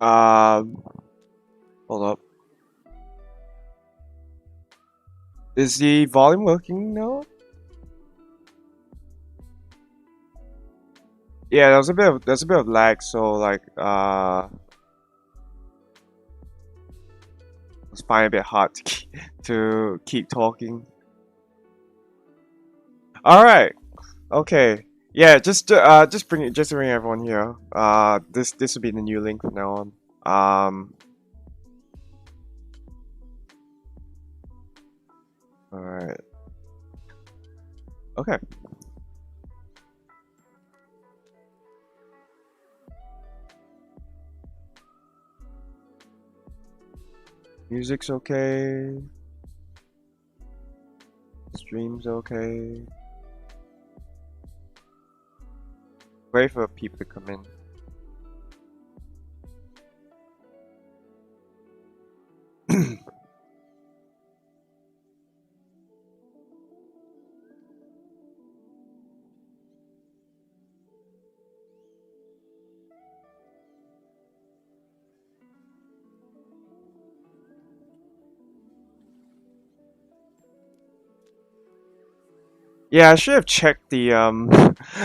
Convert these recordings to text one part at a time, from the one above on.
Um, hold up. Is the volume working now? Yeah, there's a bit of lag, so like it's finding a bit hard to keep talking. All right. Okay. Yeah, just bring everyone here. This will be the new link from now on. All right. Okay. Music's okay. Stream's okay. Wait for people to come in. Yeah, I should have checked the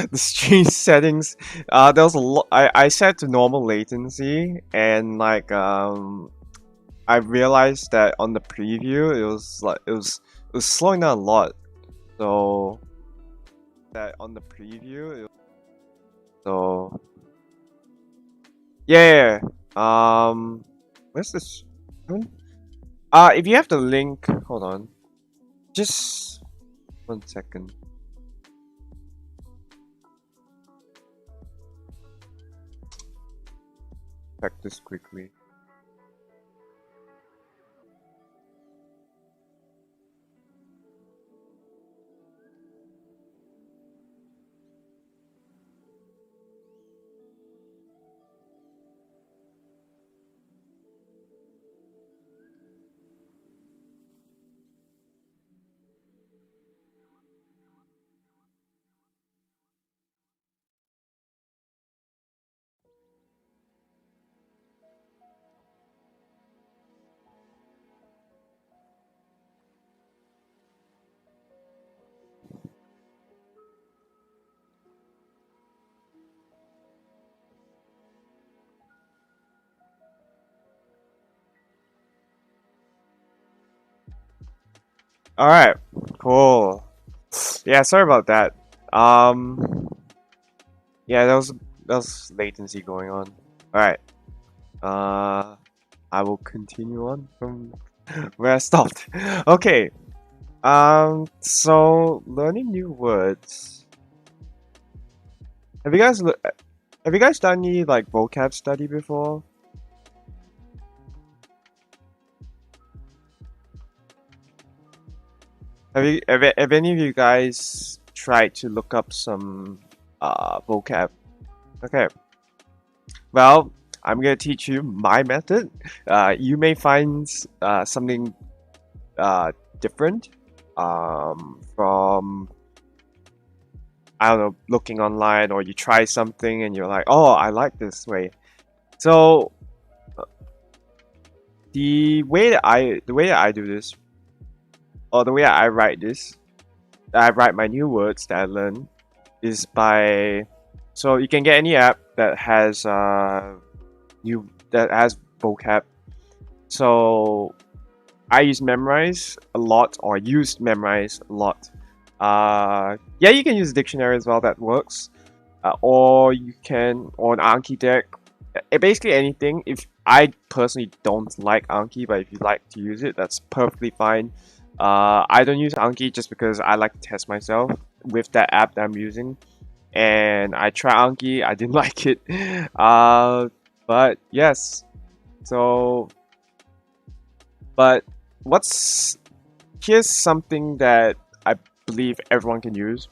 the stream settings. There was a lot. I set to normal latency, and like I realized that on the preview it was slowing down a lot. So that on the preview, so yeah, where's this? If you have the link, hold on, just 1 second. Check this quickly. All right, cool. Yeah, sorry about that. Yeah, that was latency going on. All right. I will continue on from where I stopped. Okay. So learning new words. Have you guys have you guys done any like vocab study before? Have any of you guys tried to look up some vocab? Okay. Well, I'm gonna teach you my method. You may find something different from I don't know looking online, or you try something and you're like, oh, I like this way. So the way that I do this, or the way I write this, I write my new words that I learn is by, so you can get any app that has vocab. So I use Memrise a lot, or used Memrise a lot. Yeah, you can use a dictionary as well. That works. Or you can, or an Anki deck. Basically anything. If I personally don't like Anki, but if you like to use it, that's perfectly fine. I don't use Anki just because I like to test myself with that app that I'm using. And I tried Anki, I didn't like it. But yes. So, but what's here's something that I believe everyone can use,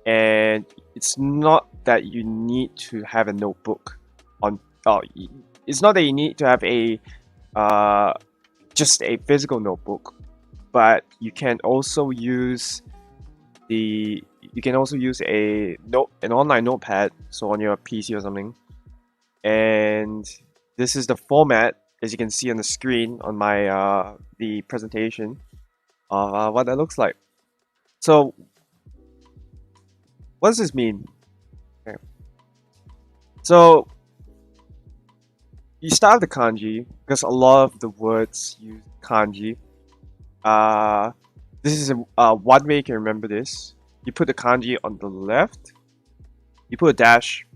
and it's not that you need to have a notebook on. Oh, it's not that you need to have a uh, just a physical notebook, but you can also use an online notepad, so on your PC or something, and this is the format, as you can see on the screen on my the presentation of what that looks like. So what does this mean? Okay. So you start with the kanji because a lot of the words use kanji. This is one way you can remember this. You put the kanji on the left, you put a dash,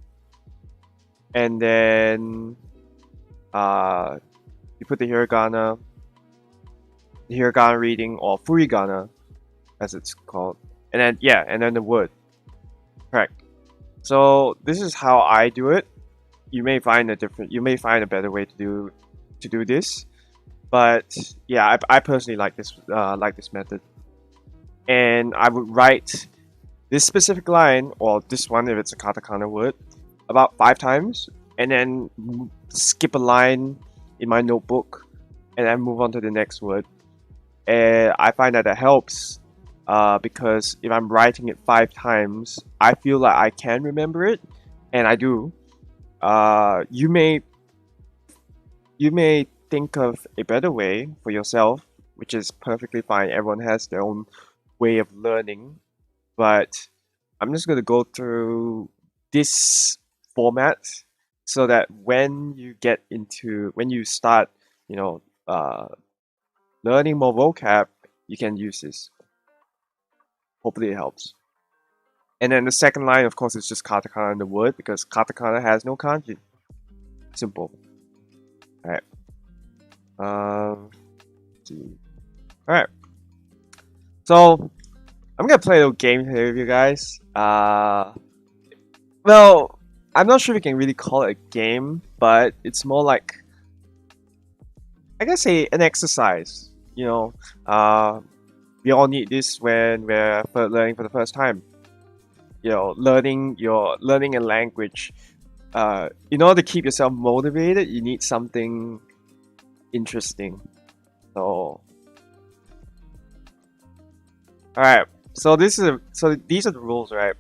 and then you put the hiragana reading, or furigana as it's called, and then and then the word. Correct. So this is how I do it. You may find a better way to do this, but yeah, I personally like this method. And I would write this specific line, or this one if it's a katakana word, about 5 times, and then skip a line in my notebook, and then move on to the next word. And I find that helps because if I'm writing it 5 times, I feel like I can remember it, and I do. You may think of a better way for yourself, which is perfectly fine. Everyone has their own way of learning, but I'm just going to go through this format so that when you start, learning more vocab, you can use this. Hopefully it helps. And then the second line, of course, is just katakana in the word, because katakana has no kanji. Simple. Alright. Alright. So, I'm gonna play a little game here with you guys. Well, I'm not sure if you can really call it a game, but it's more like, I guess, an exercise. We all need this when we're learning for the first time. Learning a language. In order to keep yourself motivated, you need something interesting. So, alright. So these are the rules, right?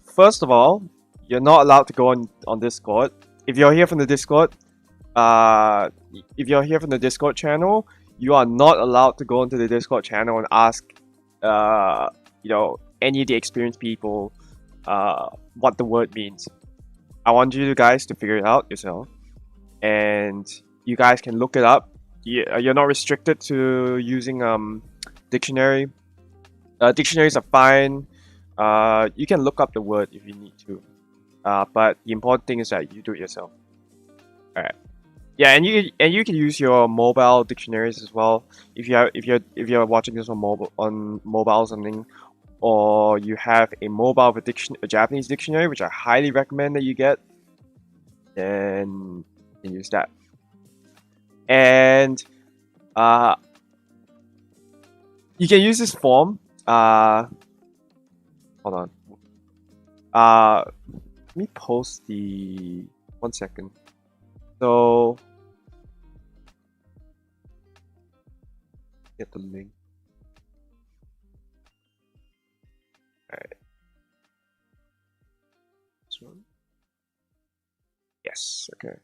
First of all, you're not allowed to go on Discord. If you're here from the Discord, channel, you are not allowed to go into the Discord channel and ask, any of the experienced people, what the word means. I want you guys to figure it out yourself, and you guys can look it up. You're not restricted to using dictionary. Dictionaries are fine. You can look up the word if you need to, but the important thing is that you do it yourself. All right. Yeah, and you can use your mobile dictionaries as well if you're watching this on mobile or something, or you have a a Japanese dictionary, which I highly recommend that you get. Then you can use that. And you can use this form. Hold on. Let me post the 1 second. So get the link. Alright. This one? Yes, okay.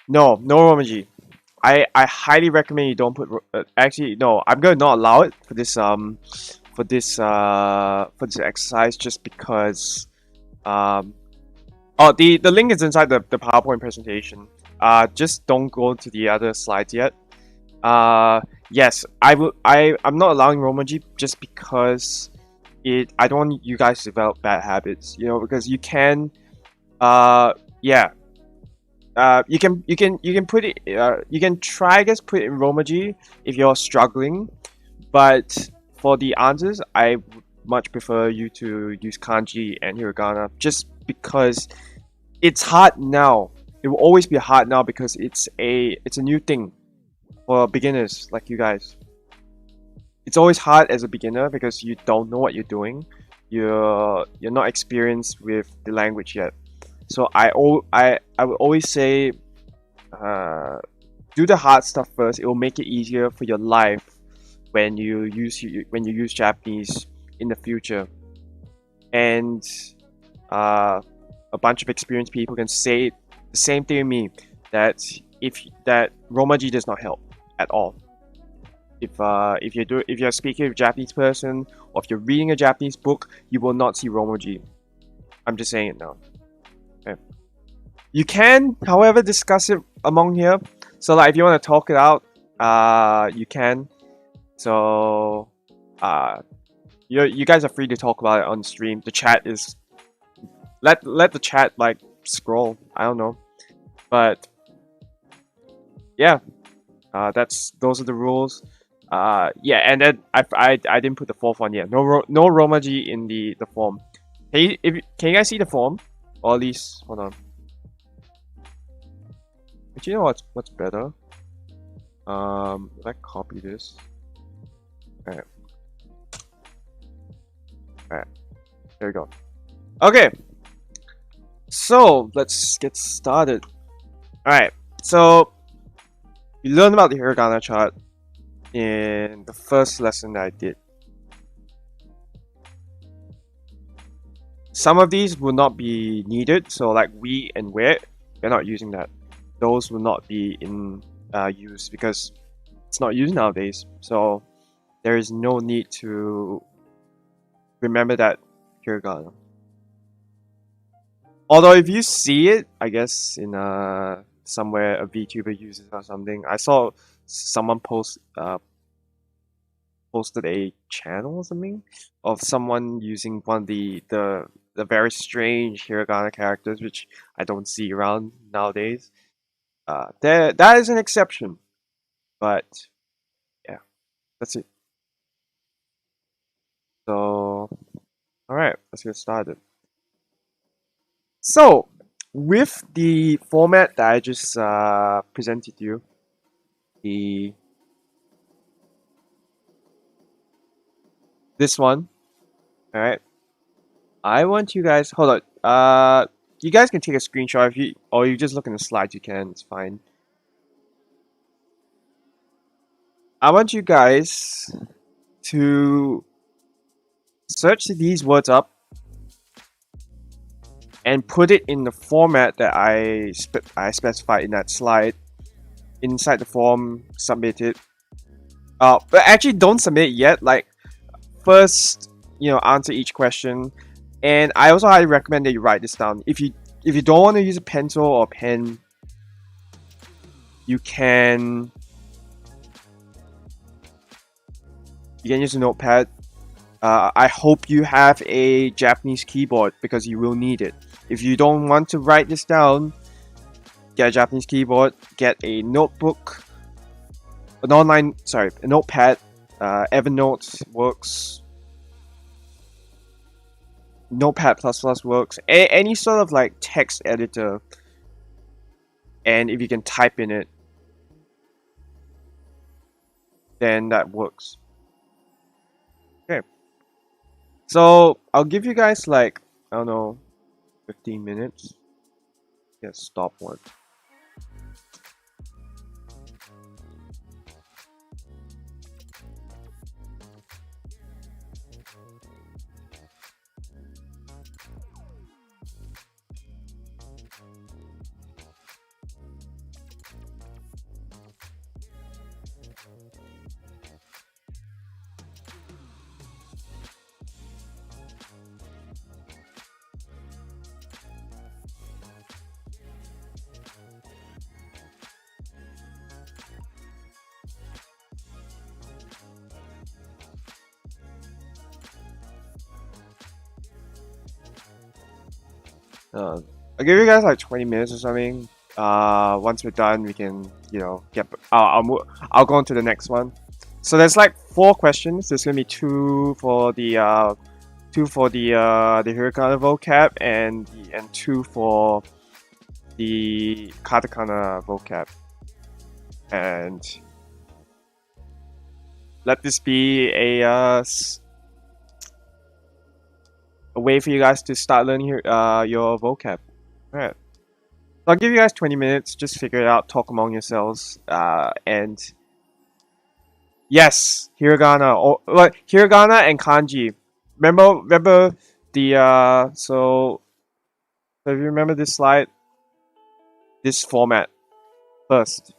No Romaji. I highly recommend you don't put. Actually, no. I'm gonna not allow it for this exercise, just because. Oh, the link is inside the PowerPoint presentation. Just don't go to the other slides yet. Yes, I'm not allowing Romaji just because I don't want you guys to develop bad habits. Because you can. Yeah. You can put it. You can try, I guess, put it in Romaji if you're struggling, but for the answers, I would much prefer you to use kanji and hiragana, just because it's hard now. It will always be hard now because it's a new thing for beginners like you guys. It's always hard as a beginner because you don't know what you're doing. You're not experienced with the language yet. So I would always say, do the hard stuff first. It will make it easier for your life when you use Japanese in the future. And a bunch of experienced people can say the same thing to me, that Romaji does not help at all. If you're speaking to a Japanese person, or if you're reading a Japanese book, you will not see Romaji. I'm just saying it now. Okay. You can, however, discuss it among here. So like if you want to talk it out, you can. So you guys are free to talk about it on stream. The chat is let the chat like scroll. I don't know, but yeah, those are the rules. Yeah, and then I didn't put the fourth one yet. No Romaji in the form. Can you guys see the form? Or at least hold on. But you know what's better? If I copy this. Alright. Alright. There we go. Okay. So let's get started. Alright. So you learned about the hiragana chart in the first lesson that I did. Some of these will not be needed, so like we and where, we're not using that. Those will not be in use because it's not used nowadays. So there is no need to remember that hiragana. Although if you see it, I guess in somewhere a VTuber uses or something. I saw someone posted a channel or something of someone using one of the very strange hiragana characters, which I don't see around nowadays. That is an exception, but yeah, that's it. So, alright, let's get started. So, with the format that I just presented you, this one, alright, I want you guys, hold on, you guys can take a screenshot if you, or you just look in the slides, you can, it's fine. I want you guys to search these words up and put it in the format that I specified in that slide. Inside the form, submit it. But actually, don't submit it yet. Like, first, answer each question. And I also highly recommend that you write this down. If you don't want to use a pencil or pen, you can use a notepad. I hope you have a Japanese keyboard because you will need it. If you don't want to write this down, get a Japanese keyboard, get a notebook, a notepad, Evernote works, Notepad++ works, any sort of like text editor, and if you can type in it, then that works. Okay. So I'll give you guys like, I don't know, 15 minutes. Yeah, stop one. I'll give you guys like 20 minutes or something. Once we're done, we can, get. I'll go on to the next one. So there's like 4 questions. There's gonna be 2 for the hiragana vocab and 2 for the katakana vocab. And let this be a way for you guys to start learning your vocab. Alright. So I'll give you guys 20 minutes, just figure it out, talk among yourselves, and Yes, hiragana. Or like hiragana and kanji. Remember the so if you remember this slide, this format first.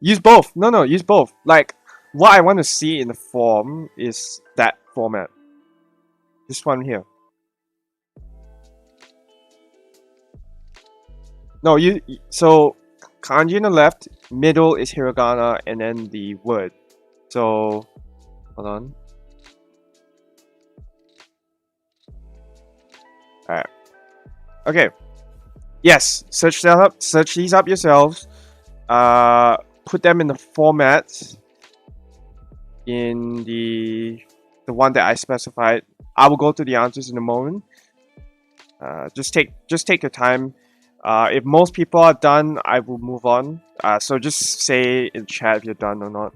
Use both. No, use both. Like what I want to see in the form is that format. This one here. No, so kanji on the left, middle is hiragana, and then the word. So hold on. All right. Okay. Yes. Search that up. Search these up yourselves. Put them in the format in the one that I specified. I will go to the answers in a moment. Just take your time. If most people are done, I will move on. So just say in chat if you're done or not,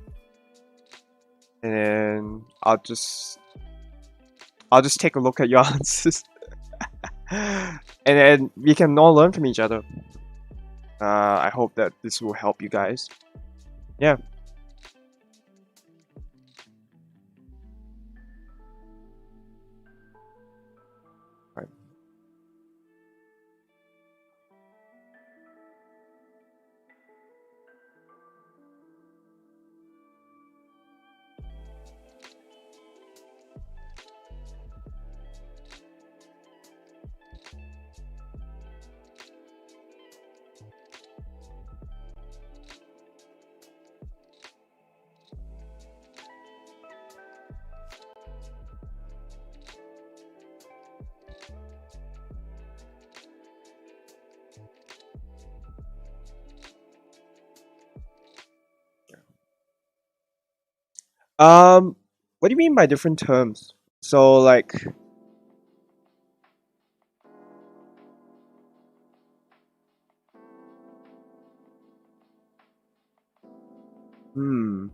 and then I'll just take a look at your answers, and then we can all learn from each other. I hope that this will help you guys. Yeah. Right. What do you mean by different terms? So like, hmm.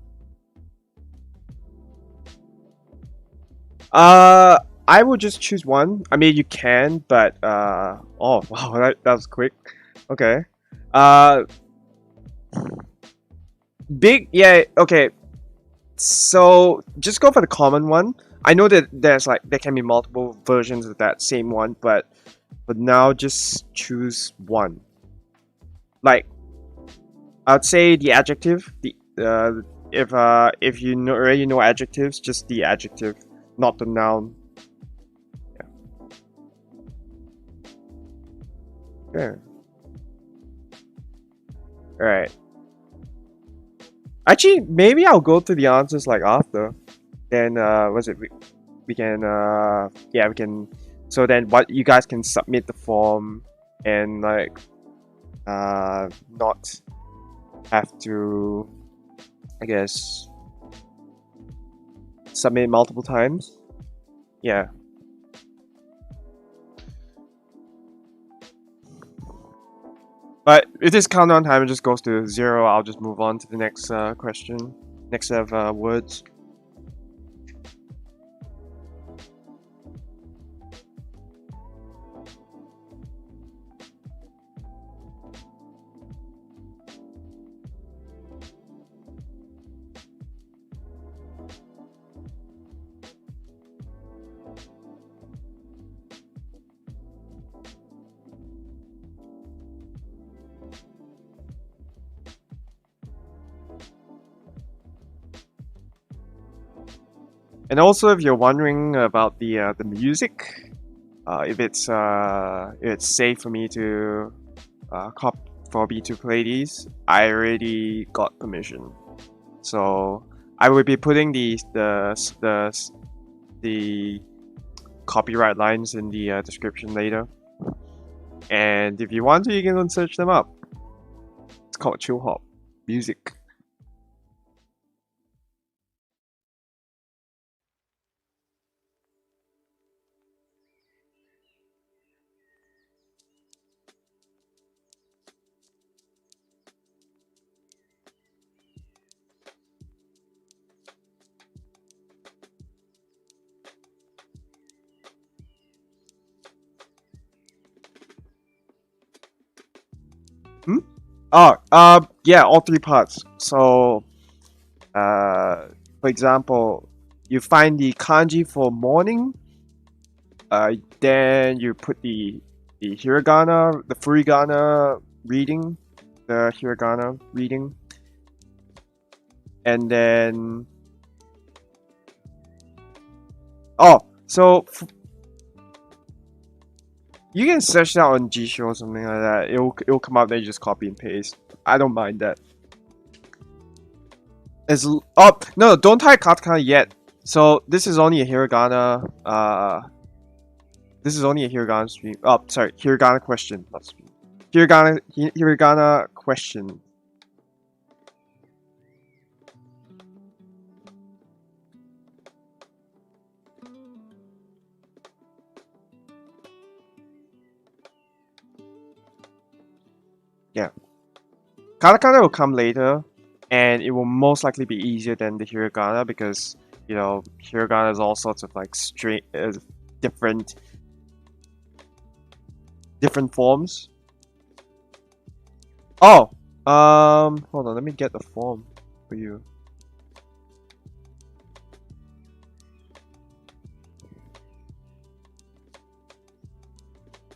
I would just choose one. I mean, you can, but oh wow, that was quick. Okay. Uh, big, yeah. Okay. So just go for the common one. I know that there can be multiple versions of that same one, but now just choose one. Like I'd say the adjective. The if you already know adjectives, just the adjective, not the noun. Yeah. Okay. All right. Actually, maybe I'll go through the answers like after. Then was it we can yeah, we can, so then what you guys can submit the form and like not have to, I guess, submit multiple times. Yeah. But if this countdown timer just goes to 0, I'll just move on to the next question, next set of words. And also, if you're wondering about the music, if it's safe for me to for me to play these, I already got permission. So I will be putting the copyright lines in the description later. And if you want to, you can go and search them up. It's called Chillhop music. Hmm? Oh, yeah, all three parts. So For example, you find the kanji for morning. Then you put the hiragana, the furigana reading, the hiragana reading, and then so you can search that on Jisho or something like that. It'll come up. Then you just copy and paste. I don't mind that. No, don't type katakana yet. So this is only a hiragana. This is only a hiragana stream. Oh, sorry, hiragana question, not stream. Hiragana question. Yeah, katakana will come later, and it will most likely be easier than the hiragana because hiragana is all sorts of like different forms. Oh, hold on, let me get the form for you.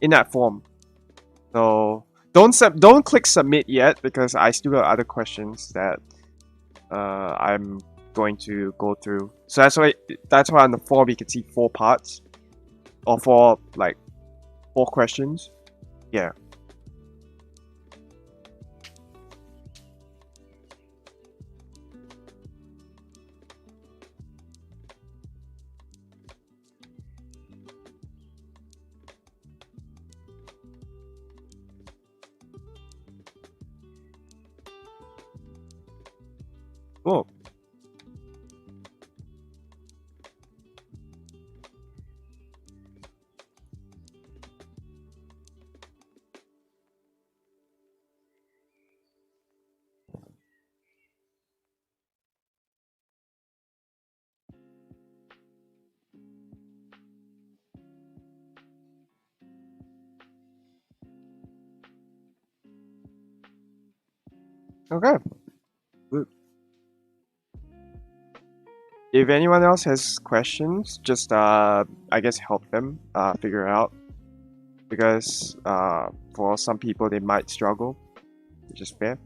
In that form. So don't click submit yet because I still got other questions that I'm going to go through. So that's why on the form you can see 4 parts or 4 questions. Yeah. Cool. Okay. Good. If anyone else has questions, just I guess help them figure out because for some people they might struggle, which is fair.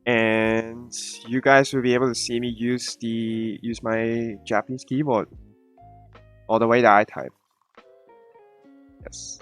And you guys will be able to see me use my Japanese keyboard or the way that I type. Yes.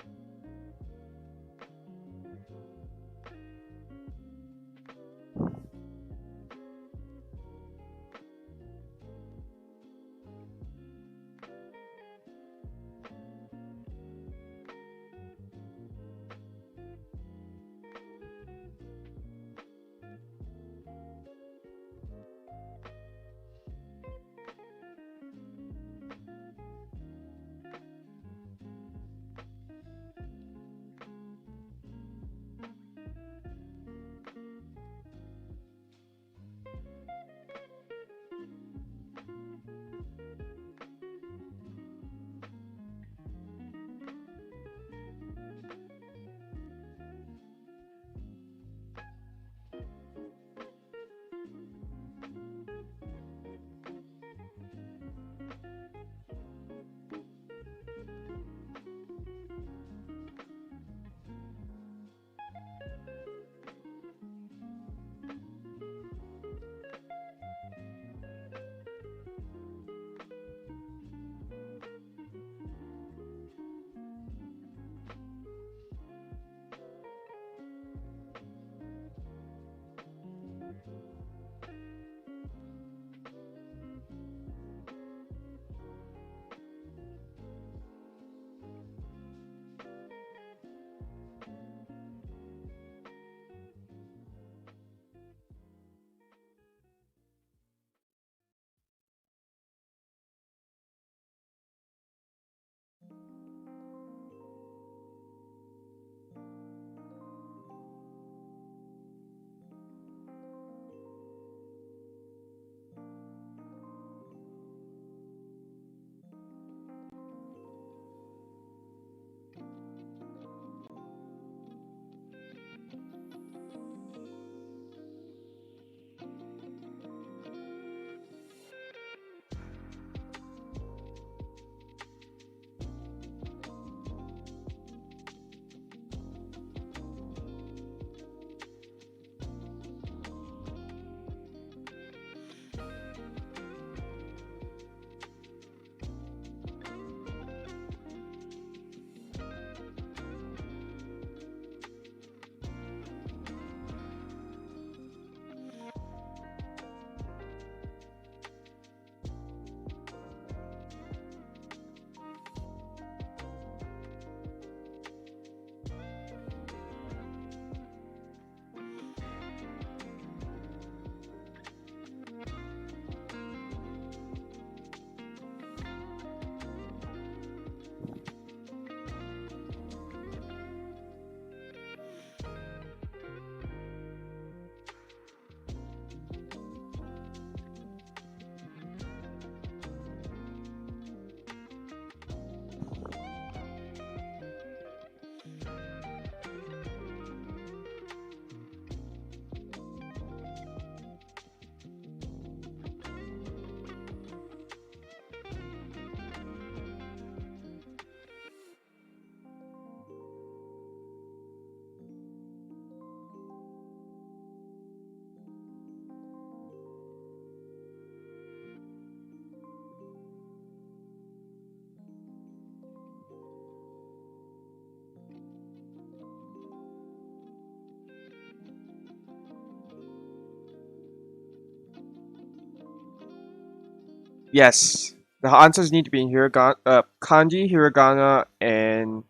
Yes, the answers need to be in hiragana, kanji, hiragana, and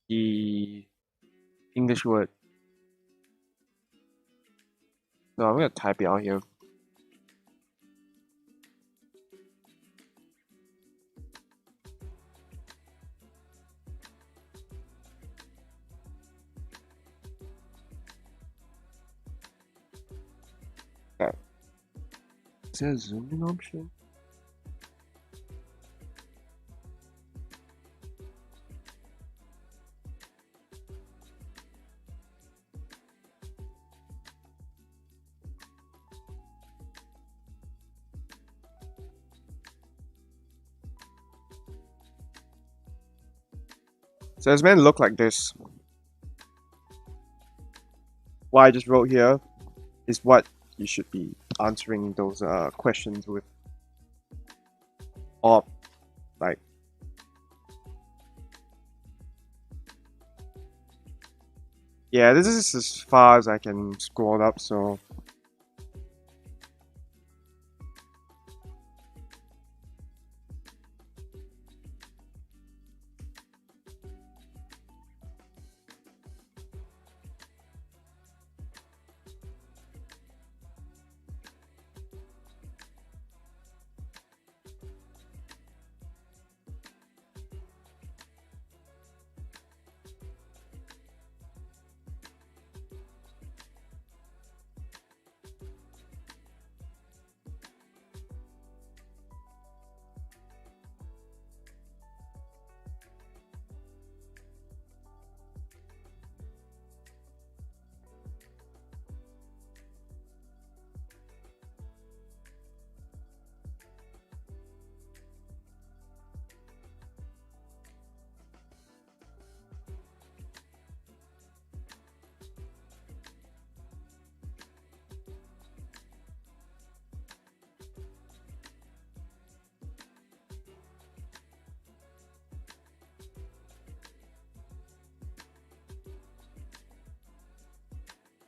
the English word. So I'm gonna type it out here. Okay. Is there a zoom in option? So it's meant to look like this. What I just wrote here is what you should be answering those questions with. Or like, yeah, this is as far as I can scroll up, so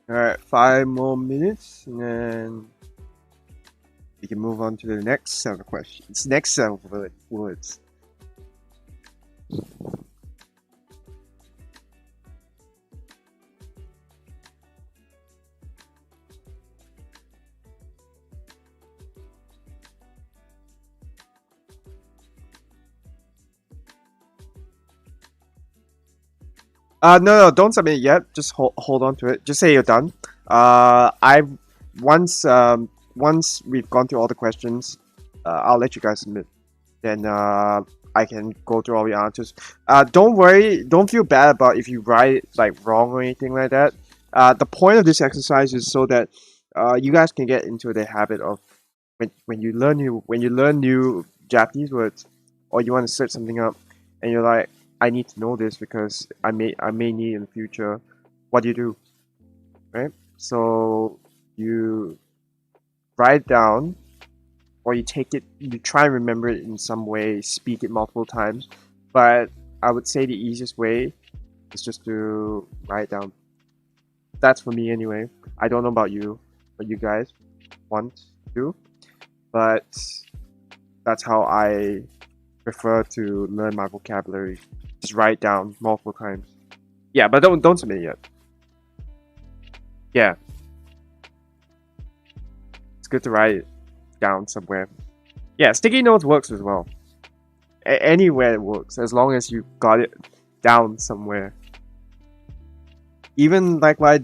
alright, 5 more minutes, and then we can move on to the next set of questions. Next set of words. No, don't submit it yet. Just hold on to it. Just say you're done. I once we've gone through all the questions, I'll let you guys submit. Then I can go through all the answers. Don't worry. Don't feel bad about if you write it like wrong or anything like that. The point of this exercise is so that you guys can get into the habit of when you learn new Japanese words, or you want to search something up, and you're like, I need to know this because I may need it in the future. What do? Right? So you write it down, or you take it, you try and remember it in some way, speak it multiple times. But I would say the easiest way is just to write it down. That's for me anyway. I don't know about you, what you guys want to do, but that's how I prefer to learn my vocabulary. Just write down multiple times. Yeah, but don't submit it yet. Yeah, it's good to write it down somewhere. Yeah, sticky notes works as well. Anywhere it works, as long as you got it down somewhere. Even like what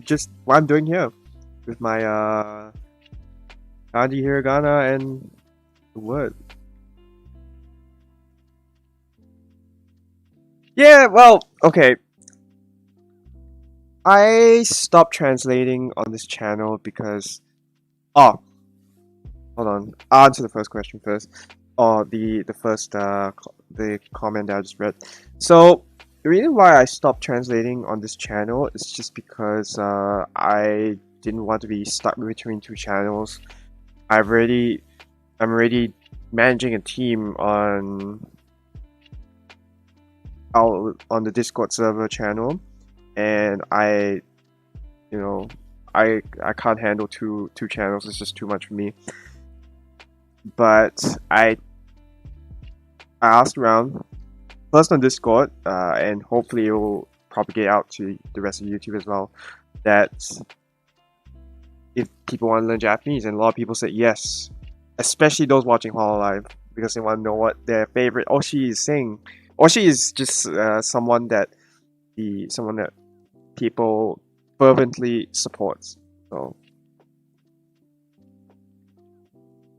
I'm doing here with my kanji, hiragana, and the word. Yeah, well, okay. I stopped translating on this channel because... Oh, hold on. I'll answer the first question first. Or the first the comment that I just read. So the reason why I stopped translating on this channel is just because I didn't want to be stuck between two channels. I'm already managing a team on the Discord server channel, and I can't handle two channels. It's just too much for me. But I I asked around first on Discord, and hopefully it will propagate out to the rest of YouTube as well. That if people want to learn Japanese, and a lot of people said yes, especially those watching Hololive, because they want to know what their favorite Oshi is saying. Oshi is just someone that people fervently supports. So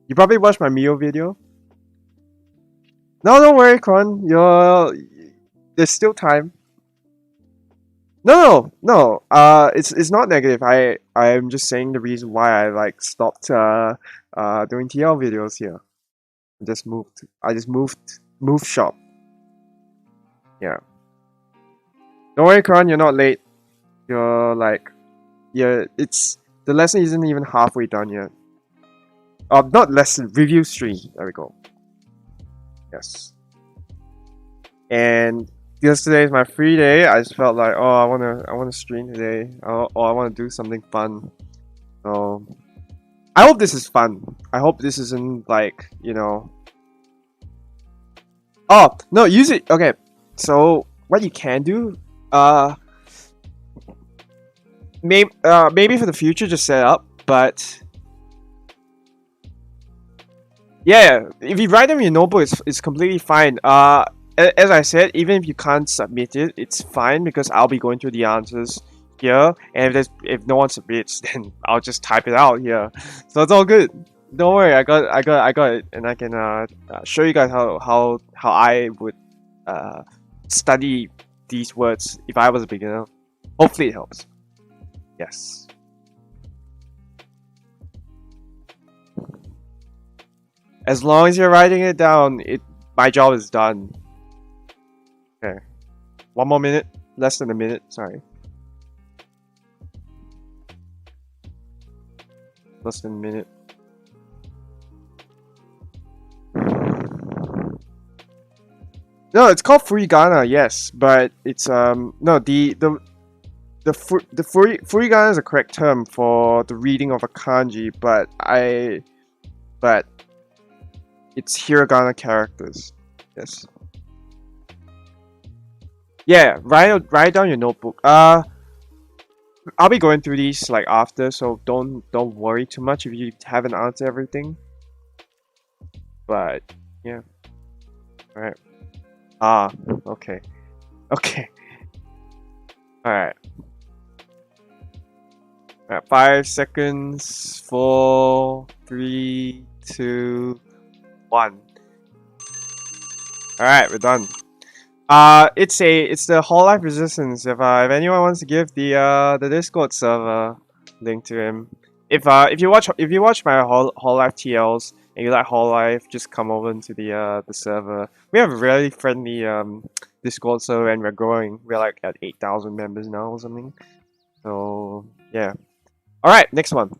you probably watched my Mio video. No, don't worry, Kron. There's still time. No. It's not negative. I'm just saying the reason why I stopped doing TL videos here. I just moved shop. Yeah. Don't worry, Kron. You're not late. It's the lesson isn't even halfway done yet. Not lesson, review stream. There we go. Yes. And because today is my free day, I just felt like, I wanna stream today. I wanna do something fun. So I hope this is fun. I hope this isn't Oh no, use it. Okay. So what you can do, maybe for the future, just set up. But yeah, if you write them in your notebook, it's completely fine. As I said, even if you can't submit it, it's fine because I'll be going through the answers here, and if no one submits, then I'll just type it out here. So it's all good. Don't worry, I got it, and I can show you guys how I would study these words if I was a beginner. Hopefully it helps. Yes. As long as you're writing it down, my job is done. Okay. 1 more minute. Less than a minute. Sorry. Less than a minute. No, it's called Hiragana, yes, but it's no Hiragana is a correct term for the reading of a kanji, but it's Hiragana characters. Yes. Yeah, write down your notebook. I'll be going through these after, so don't worry too much if you haven't answered everything. But yeah. Alright. Okay. Okay. Alright. 5 seconds. 4, 3, 2, 1. Alright, we're done. It's the Whole Life Resistance. If anyone wants to give the Discord server link to him. If you watch my Whole Life TLs and you like Whole Life, just come over into the server. We have a really friendly Discord server, and we're growing. We're at 8,000 members now or something. So yeah. All right, next one.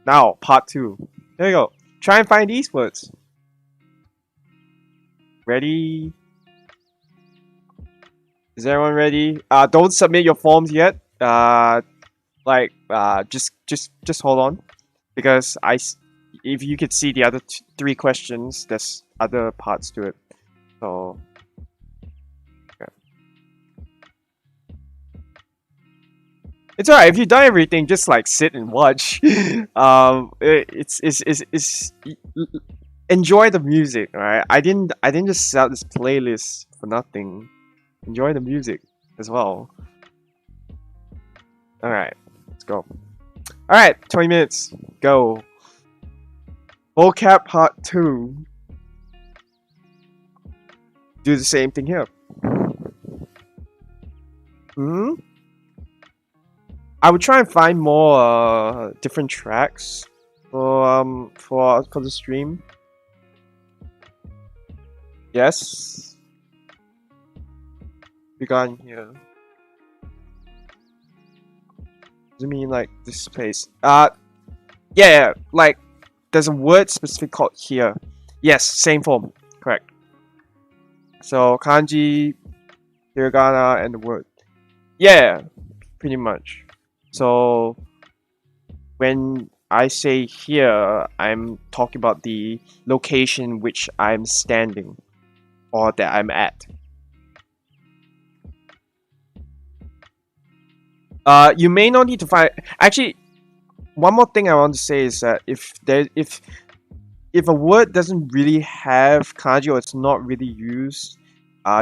Now part 2. There you go. Try and find these words. Ready? Is everyone ready? Don't submit your forms yet. Just hold on, because if you could see the other 3 questions, there's other parts to it. So okay. It's alright if you've done everything. Just sit and watch. It's enjoy the music. Alright, I didn't just set out this playlist for nothing. Enjoy the music as well. Alright, let's go. Alright, 20 minutes. Go. Vocab part 2. Do the same thing here. I would try and find more different tracks for the stream. Yes. We got in here. Does it mean this place? Yeah, there's a word specific called here. Yes, same form, correct. So kanji, hiragana, and the word. Yeah, pretty much. So when I say here, I'm talking about the location which I'm standing. or that I'm at. You may not need to find. Actually, one more thing I want to say is that if a word doesn't really have kanji or it's not really used,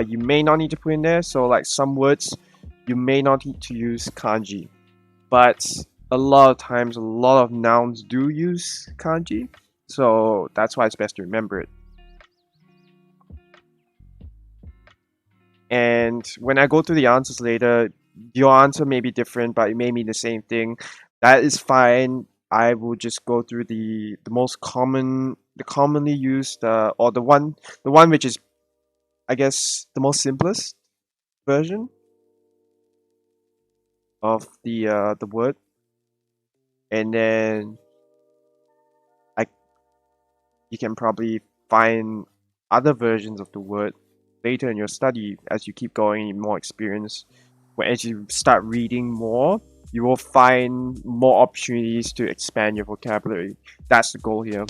you may not need to put in there. So like some words, you may not need to use kanji, but a lot of times, a lot of nouns do use kanji, so that's why it's best to remember it. And when I go through the answers later, your answer may be different, but it may mean the same thing. That is fine. I will just go through the most common, the commonly used, or the one which is, I guess, the most simplest version of the word, and then I you can probably find other versions of the word later in your study as you keep going in more experience. As you start reading more, you will find more opportunities to expand your vocabulary. That's the goal here.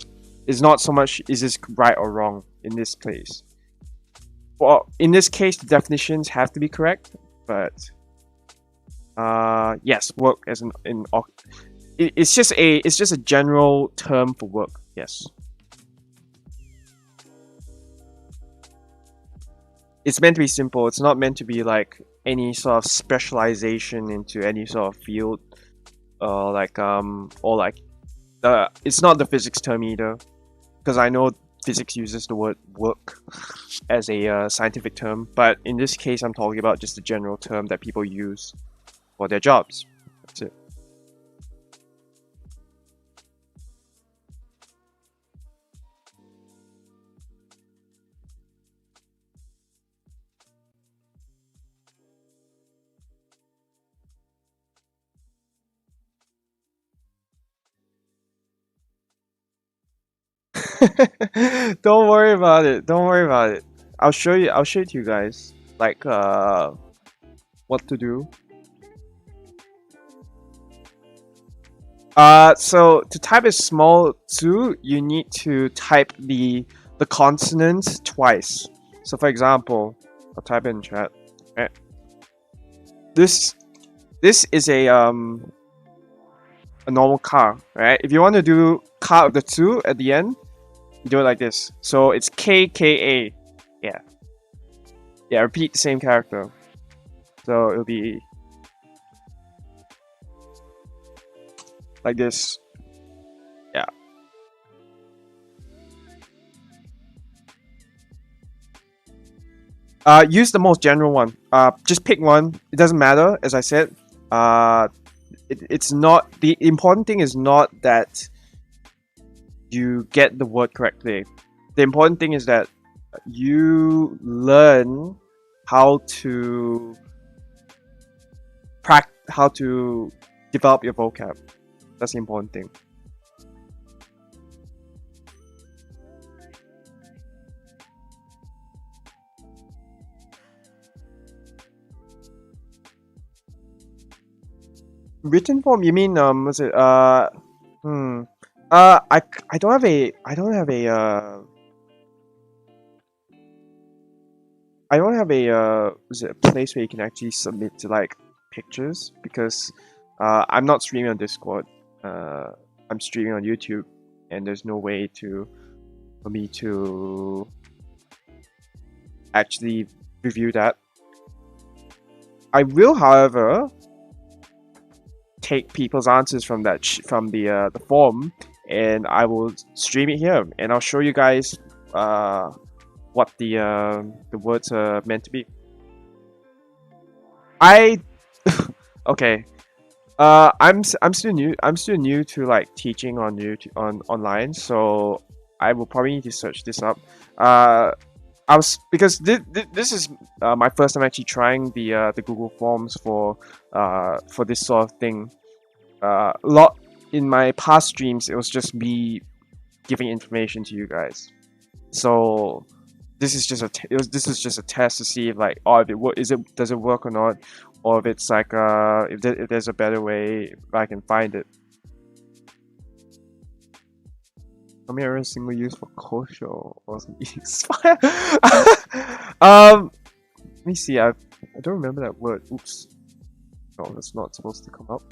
It's not so much is this right or wrong in this case. Well, in this case, the definitions have to be correct, but yes, work as it's just a general term for work. Yes. It's meant to be simple. It's not meant to be like any sort of specialization into any sort of field, or like it's not the physics term either, because I know physics uses the word work as a scientific term, but in this case, I'm talking about just a general term that people use for their jobs. That's it. Don't worry about it. Don't worry about it. I'll show you. I'll show it to you guys. Like what to do. So to type a small two, you need to type the consonant twice. So for example, I'll type it in chat. Right. This is a normal car, right? If you want to do car of the two at the end, you do it like this. So it's KKA. Yeah. Yeah, repeat the same character. So it'll be like this. Yeah. Use the most general one. Just pick one. It doesn't matter, as I said. It's not the important thing is not that you get the word correctly. The important thing is that you learn how to how to develop your vocab. That's the important thing. Written form, you mean was it I don't have a I don't have a is it a place where you can actually submit to like pictures, because I'm not streaming on Discord. I'm streaming on YouTube, and there's no way for me to actually review that. I will, however, take people's answers from from the form, and I will stream it here, and I'll show you guys what the words are meant to be. I okay. I'm still new. I'm still new to like teaching on YouTube online, so I will probably need to search this up. I was because this is my first time actually trying the Google Forms for this sort of thing. A lot in my past streams, it was just me giving information to you guys. So this is just this is just a test to see if like, oh, if it does it work or not, or if it's like if there's a better way, if I can find it. How many errors single use for kosho or expire? Let me see. I don't remember that word. Oops. No, that's not supposed to come up.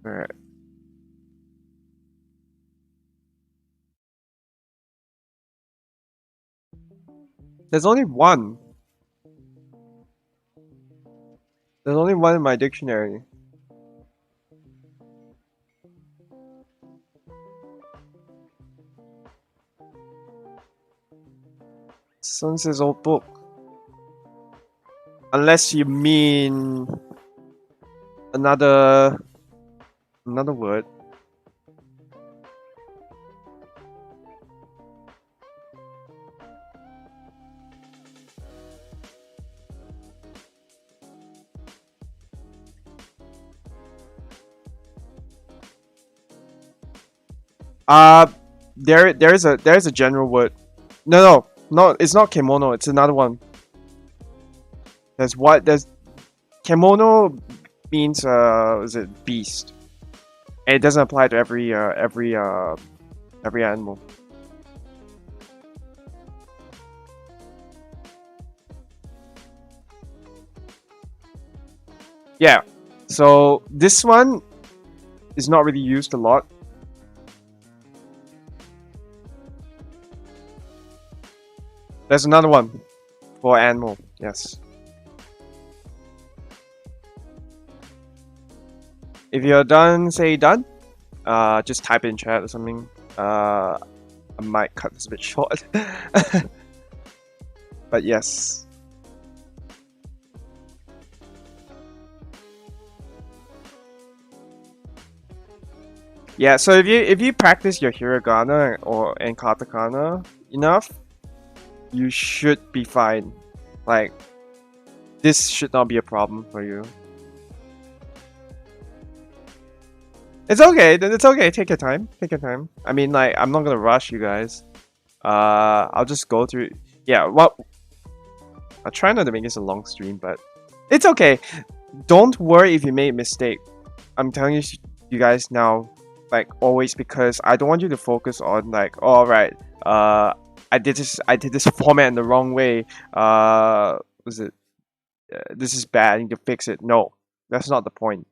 Alright. There's only one. There's only one in my dictionary. Sun says old book. Unless you mean another word. There's a general word. No, it's not kemono. It's another one. There's kemono means is it beast, and it doesn't apply to every animal. Yeah. So this one is not really used a lot. There's another one for animal. Yes. If you're done, say done. Just type it in chat or something. I might cut this a bit short. But yes. Yeah, so if you practice your hiragana and katakana enough, you should be fine. Like, this should not be a problem for you. It's okay. It's okay. Take your time. Take your time. I mean, like, I'm not gonna rush you guys. I'll just go through. Yeah. Well, I'll try not to make this a long stream, but it's okay. Don't worry if you made a mistake. I'm telling you guys now, like always, because I don't want you to focus on like, oh, all right. I did this format in the wrong way. Was it? This is bad. I need to fix it. No, that's not the point.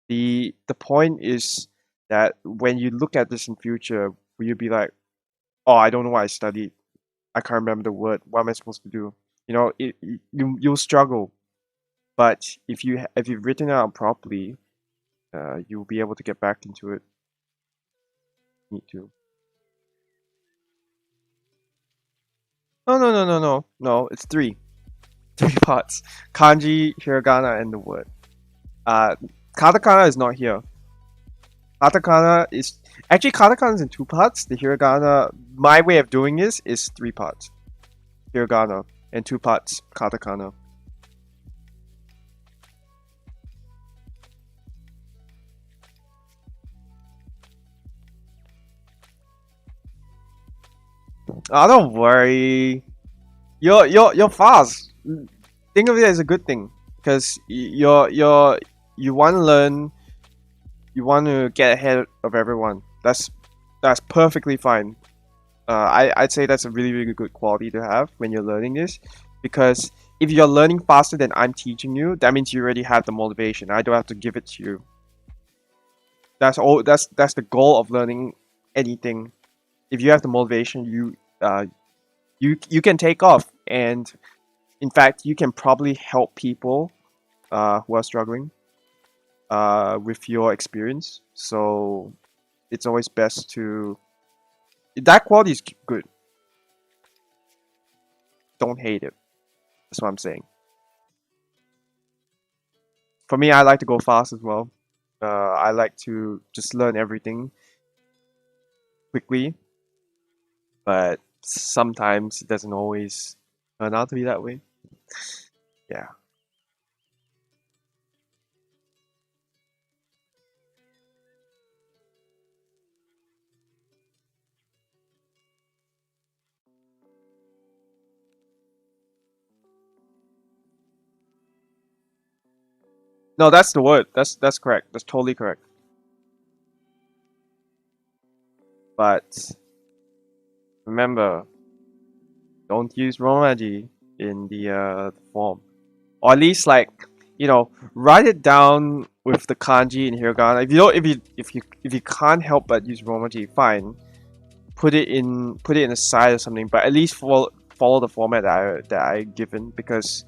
The point is that when you look at this in future, will you be like, oh, I don't know what I studied. I can't remember the word. What am I supposed to do? You know, you'll struggle. But if you've written it out properly, you'll be able to get back into it. Need to. No. It's three parts: kanji, hiragana, and the word. Katakana is not here. Katakana is actually katakana is in two parts. The hiragana, my way of doing this is three parts. Hiragana and two parts katakana. Oh, don't worry. You're fast. Think of it as a good thing because you want to learn. You want to get ahead of everyone. That's perfectly fine. I'd say that's a really good quality to have when you're learning this, because if you're learning faster than I'm teaching you, that means you already have the motivation. I don't have to give it to you. That's all. That's the goal of learning anything. If you have the motivation, you can take off, and in fact, you can probably help people who are struggling with your experience. So it's always best to. That quality is good. Don't hate it. That's what I'm saying. For me, I like to go fast as well. I like to just learn everything quickly, but sometimes it doesn't always turn out to be that way. Yeah. No, that's the word. That's correct. That's totally correct. But remember, don't use Romaji in the form, or at least like write it down with the kanji and hiragana. If you don't, if you can't help but use Romaji, fine. Put it in a side or something. But at least follow the format that I given, because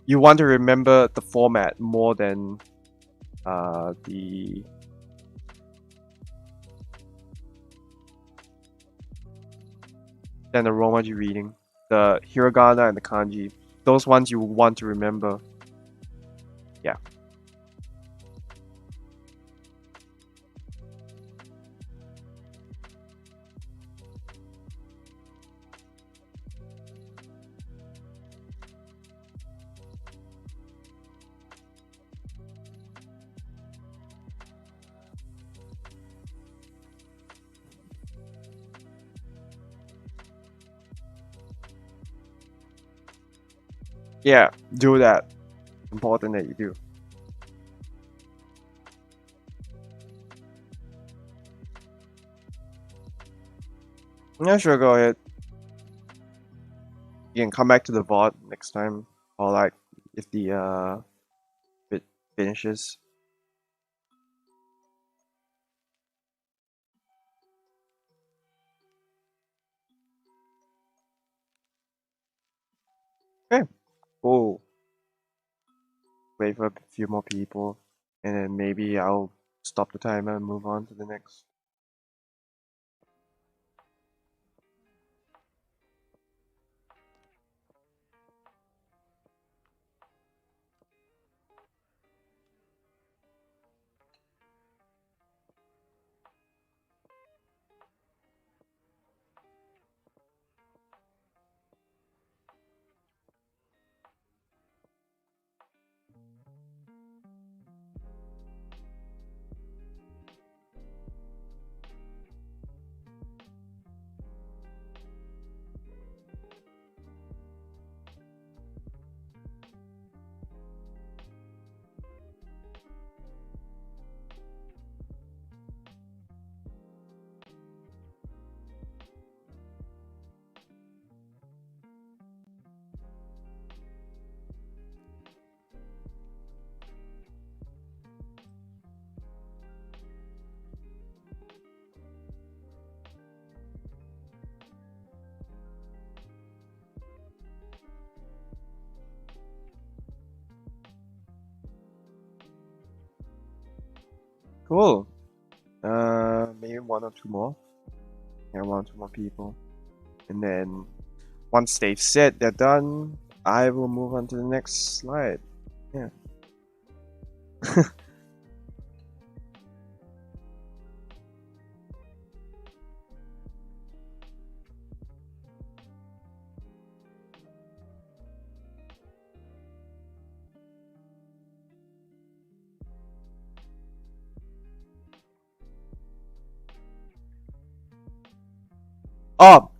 you want to remember the format more than the Romaji reading. The hiragana and the kanji, those ones you want to remember. Yeah. Yeah, do that. Important that you do. Yeah, sure, go ahead. You can come back to the VOD next time, or like if the bit finishes. Okay, cool. Wait for a few more people, and then maybe I'll stop the timer and move on to the next. Cool. Maybe one or two more. Yeah, one or two more people, and then once they've said they're done, I will move on to the next slide. Yeah. Oh,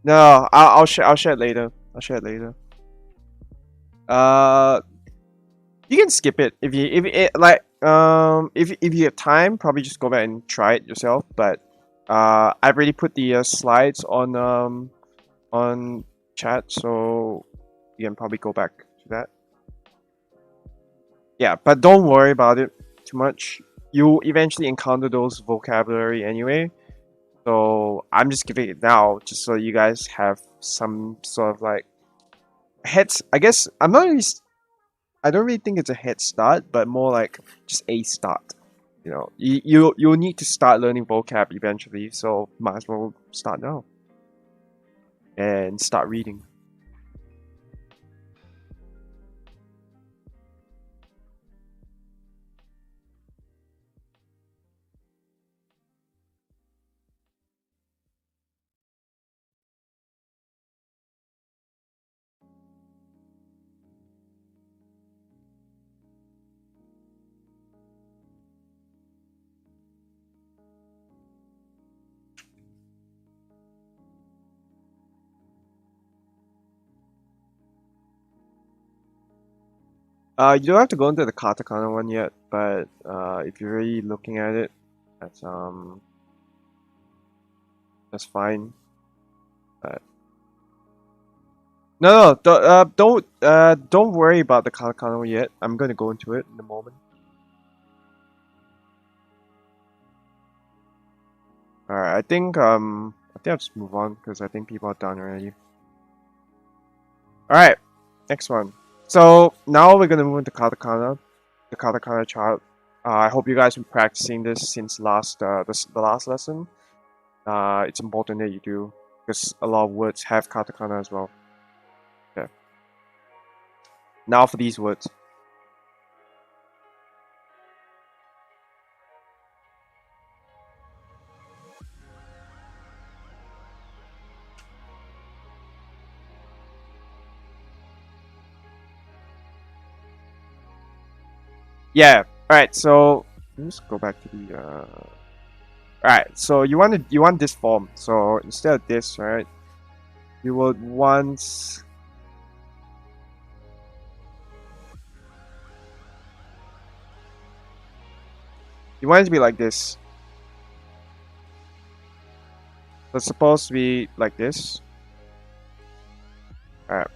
no, I'll share it later. I'll share it later. Uh, you can skip it if it, like if you have time, probably just go back and try it yourself. But I've already put the slides on chat, so you can probably go back to that. Yeah, but don't worry about it too much. You eventually encounter those vocabulary anyway. So I'm just giving it now, just so you guys have some sort of like heads. I guess I'm not really. I don't really think it's a head start, but more like just a start. You'll need to start learning vocab eventually, so might as well start now and start reading. You don't have to go into the katakana one yet, but if you're really looking at it, that's fine. But no, don't worry about the katakana yet. I'm gonna go into it in a moment. Alright, I think I'll just move on because I think people are done already. Alright, next one. So now we're gonna move into katakana, the katakana chart. I hope you guys have been practicing this since the last lesson. It's important that you do because a lot of words have katakana as well. Okay. Now for these words. Yeah. All right. So let's go back to the. All right. So you want this form. So instead of this, right, you would want. You want it to be like this. So it's supposed to be like this. All right.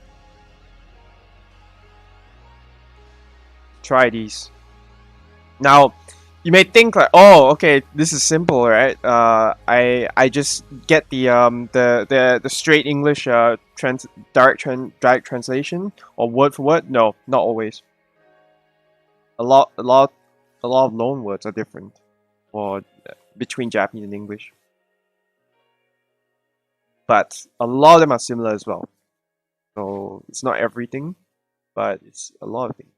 Try these. Now, you may think like, oh, okay, this is simple, right? I just get the straight English direct translation or word for word. No, not always. A lot of loan words are different, or between Japanese and English. But a lot of them are similar as well. So it's not everything, but it's a lot of things.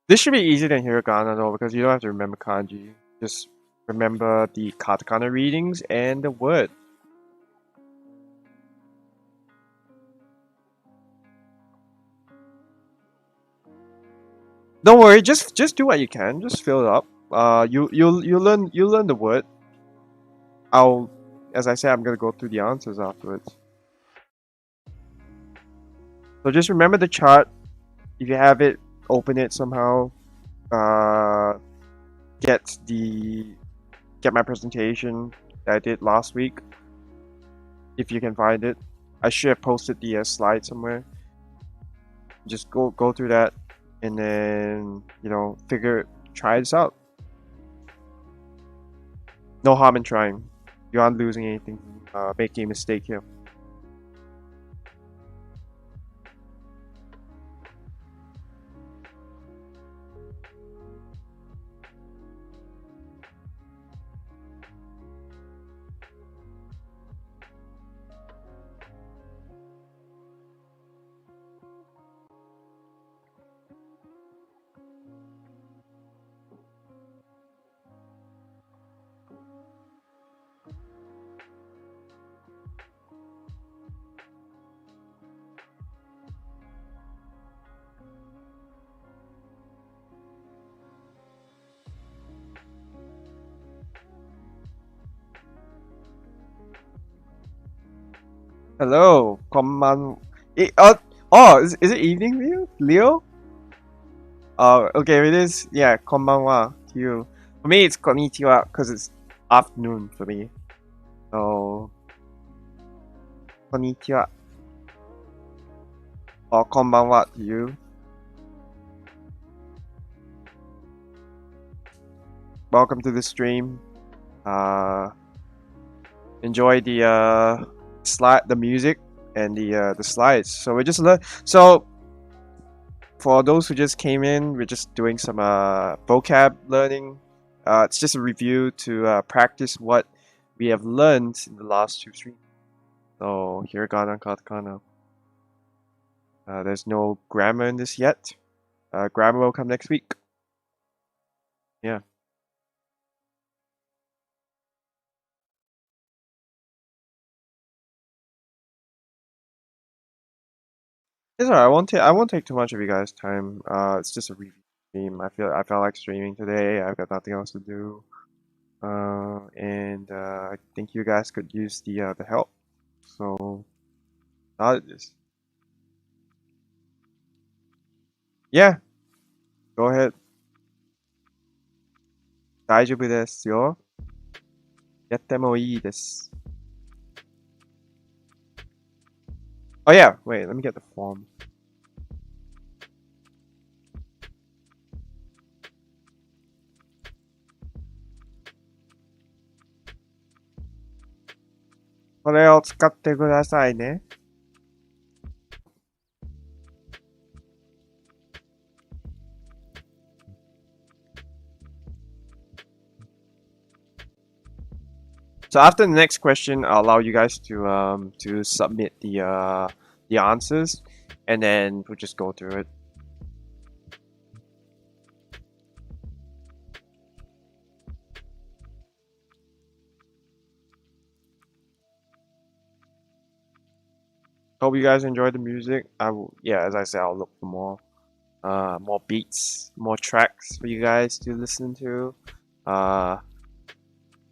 This should be easier than Hiragana though, because you don't have to remember kanji. Just remember the katakana readings and the word. Don't worry, just do what you can. Just fill it up. You learn the word. I'll, as I said, I'm gonna go through the answers afterwards. So just remember the chart. If you have it, open it somehow. Uh, get the get my presentation that I did last week. If you can find it, I should have posted the slide somewhere. Just go through that, and then try this out. No harm in trying. You aren't losing anything. Making a mistake here. Hello, konban. Is it evening for you, Leo? Okay, it is. Yeah, konbanwa to you. For me, it's konnichiwa because it's afternoon for me. So, konnichiwa or konbanwa to you. Welcome to the stream. Enjoy the music and the slides. So we just learn. So for those who just came in, we're just doing some vocab learning. It's just a review to practice what we have learned in the last two streams. So Hiragana Katakana. There's no grammar in this yet. Grammar will come next week. Yeah. It's alright. I won't take too much of you guys' time. It's just a review stream. I felt like streaming today. I've got nothing else to do. and I think you guys could use the help. So started this. Yeah, go ahead. 大丈夫ですよ。やってもいいです。Oh yeah, wait, let me get the form. これを使ってくださいね。So after the next question, I'll allow you guys to submit the answers, and then we'll just go through it. Hope you guys enjoyed the music. Yeah, as I said, I'll look for more beats, more tracks for you guys to listen to.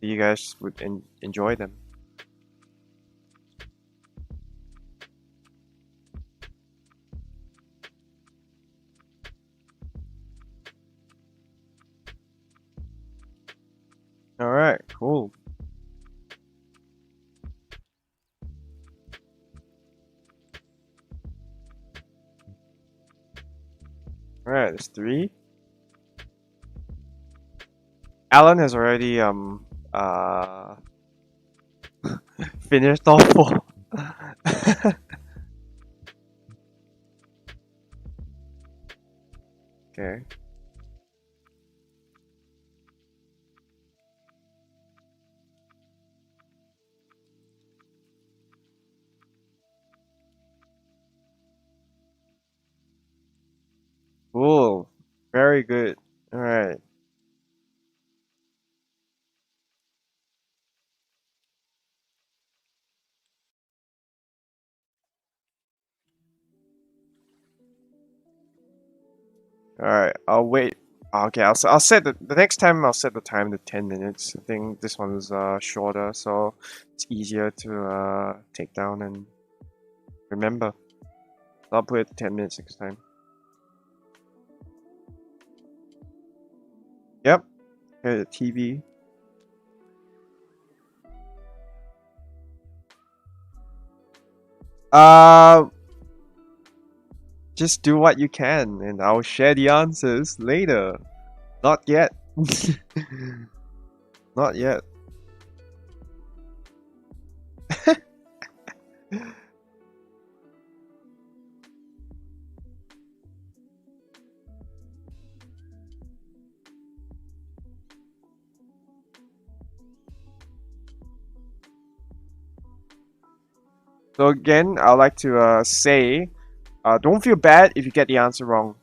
You guys would enjoy them. All right, cool. All right, there's 3. Alan has already finished all 4. Okay. Cool. Very good. All right. All right. I'll wait. Okay. I'll set the next time. I'll set the time to 10 minutes. I think this one is shorter, so it's easier to take down and remember. I'll put it 10 minutes next time. Yep. Okay, the TV. Uh, just do what you can, and I'll share the answers later. Not yet. Not yet. So again, I'd like to say, don't feel bad if you get the answer wrong.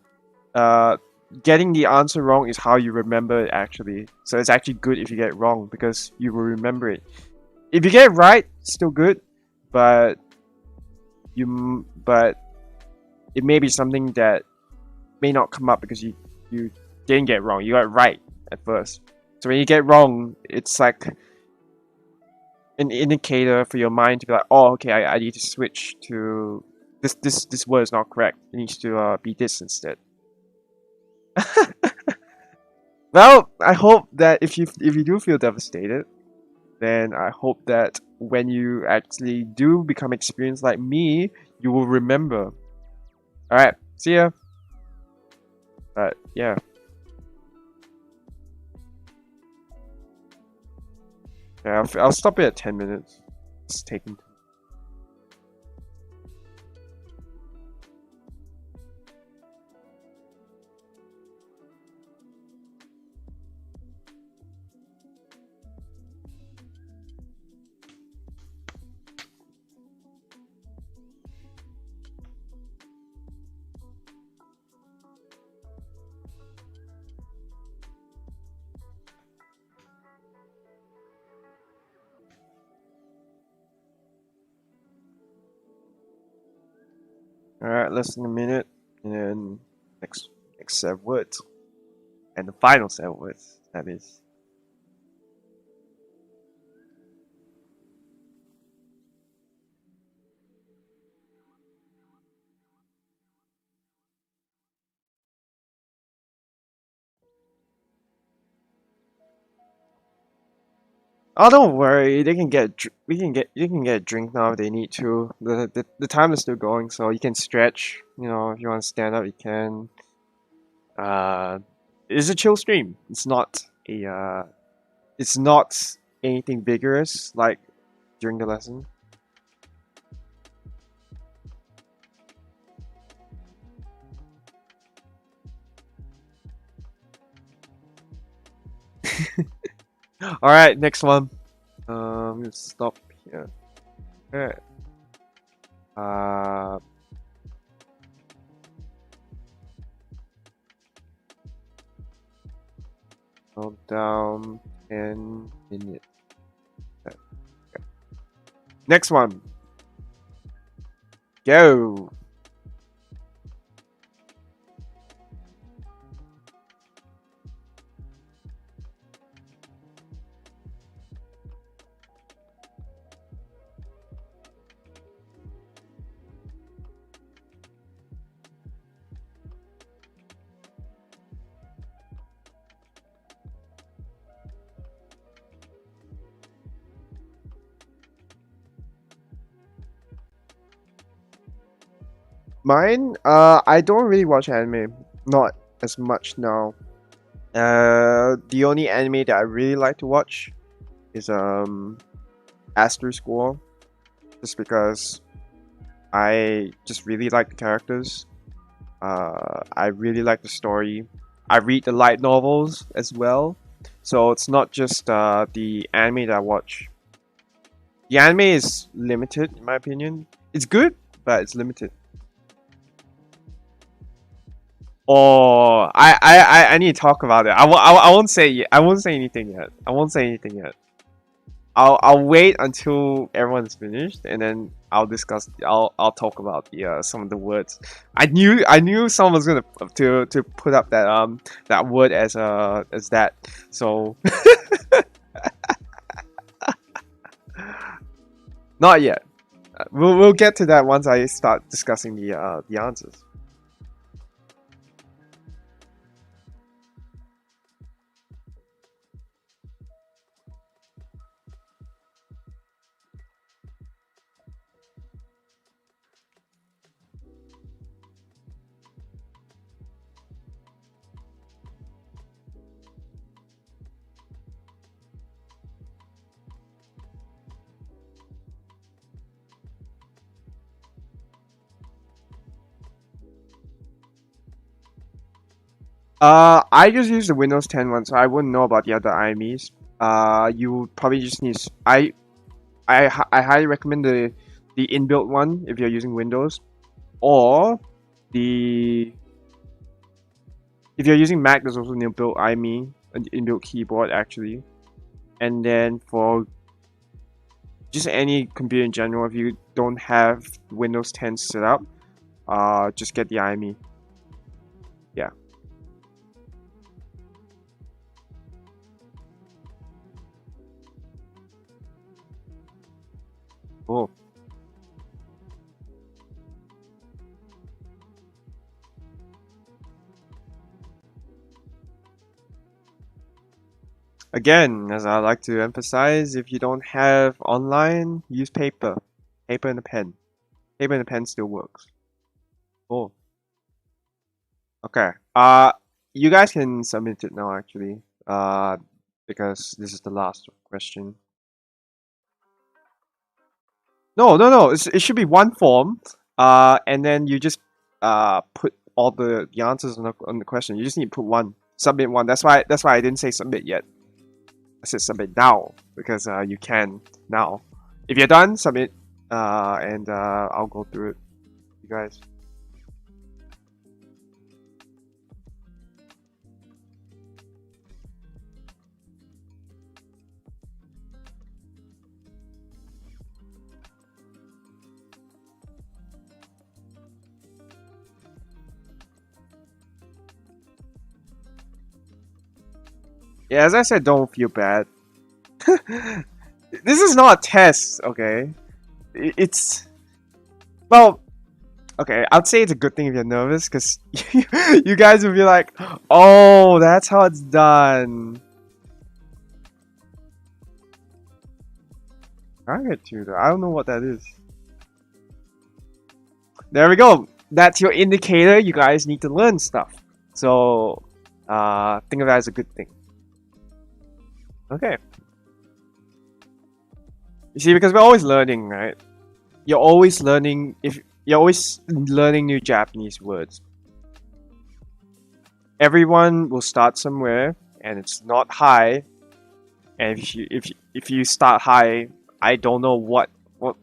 Getting the answer wrong is how you remember it actually. So it's actually good if you get it wrong because you will remember it. If you get it right, still good, but but it may be something that may not come up because you didn't get it wrong. You got it right at first. So when you get it wrong, it's like an indicator for your mind to be like, oh, okay, I need to switch to this word is not correct. It needs to be this instead. Well, I hope that if you do feel devastated, then I hope that when you actually do become experienced like me, you will remember. All right, see ya. But yeah. Yeah, I'll stop it at 10 minutes. It's taking. All right, less than a minute, and then next set of words, and the final set of words. That is. Oh, don't worry. You can get a drink now if they need to. The time is still going, so you can stretch. You know, if you want to stand up, you can. Uh, it's a chill stream. It's not anything vigorous like during the lesson. All right, next one. Let's stop here. Okay. Uh, Hold down 10 minutes. Okay. Next one. Go. Mine, I don't really watch anime. Not as much now. The only anime that I really like to watch is Astro School, just because I just really like the characters. I really like the story. I read the light novels as well, so it's not just the anime that I watch. The anime is limited, in my opinion. It's good, but it's limited. Oh, I need to talk about it. I won't say I won't say anything yet. I won't say anything yet. I'll wait until everyone's finished, and then I'll talk about the some of the words. I knew someone was gonna to put up that word as that. So not yet. We'll get to that once I start discussing the answers. I just use the Windows 10 one, so I wouldn't know about the other IMEs. You probably just need. I highly recommend the inbuilt one if you're using Windows, or the if you're using Mac, there's also an inbuilt IME, an inbuilt keyboard actually. And then for just any computer in general, if you don't have Windows 10 set up, just get the IME. Yeah. Cool. Again, as I like to emphasize, if you don't have online, use paper. Paper and a pen. Paper and a pen still works. Cool. Okay. You guys can submit it now actually. Because this is the last question. No. It should be one form. And then you just put all the answers on the question. You just need to put one. Submit one. That's why I didn't say submit yet. I said submit now because you can now. If you're done, submit. And I'll go through it. You guys. Yeah, as I said, don't feel bad. This is not a test, okay? It's well, okay. I'd say it's a good thing if you're nervous, because you guys will be like, "Oh, that's how it's done." Target tutor. I don't know what that is. There we go. That's your indicator. You guys need to learn stuff. So, think of that as a good thing. Okay. You see, because we're always learning, right? You're always learning. If you're always learning new Japanese words, everyone will start somewhere, and it's not high. And if you start high, I don't know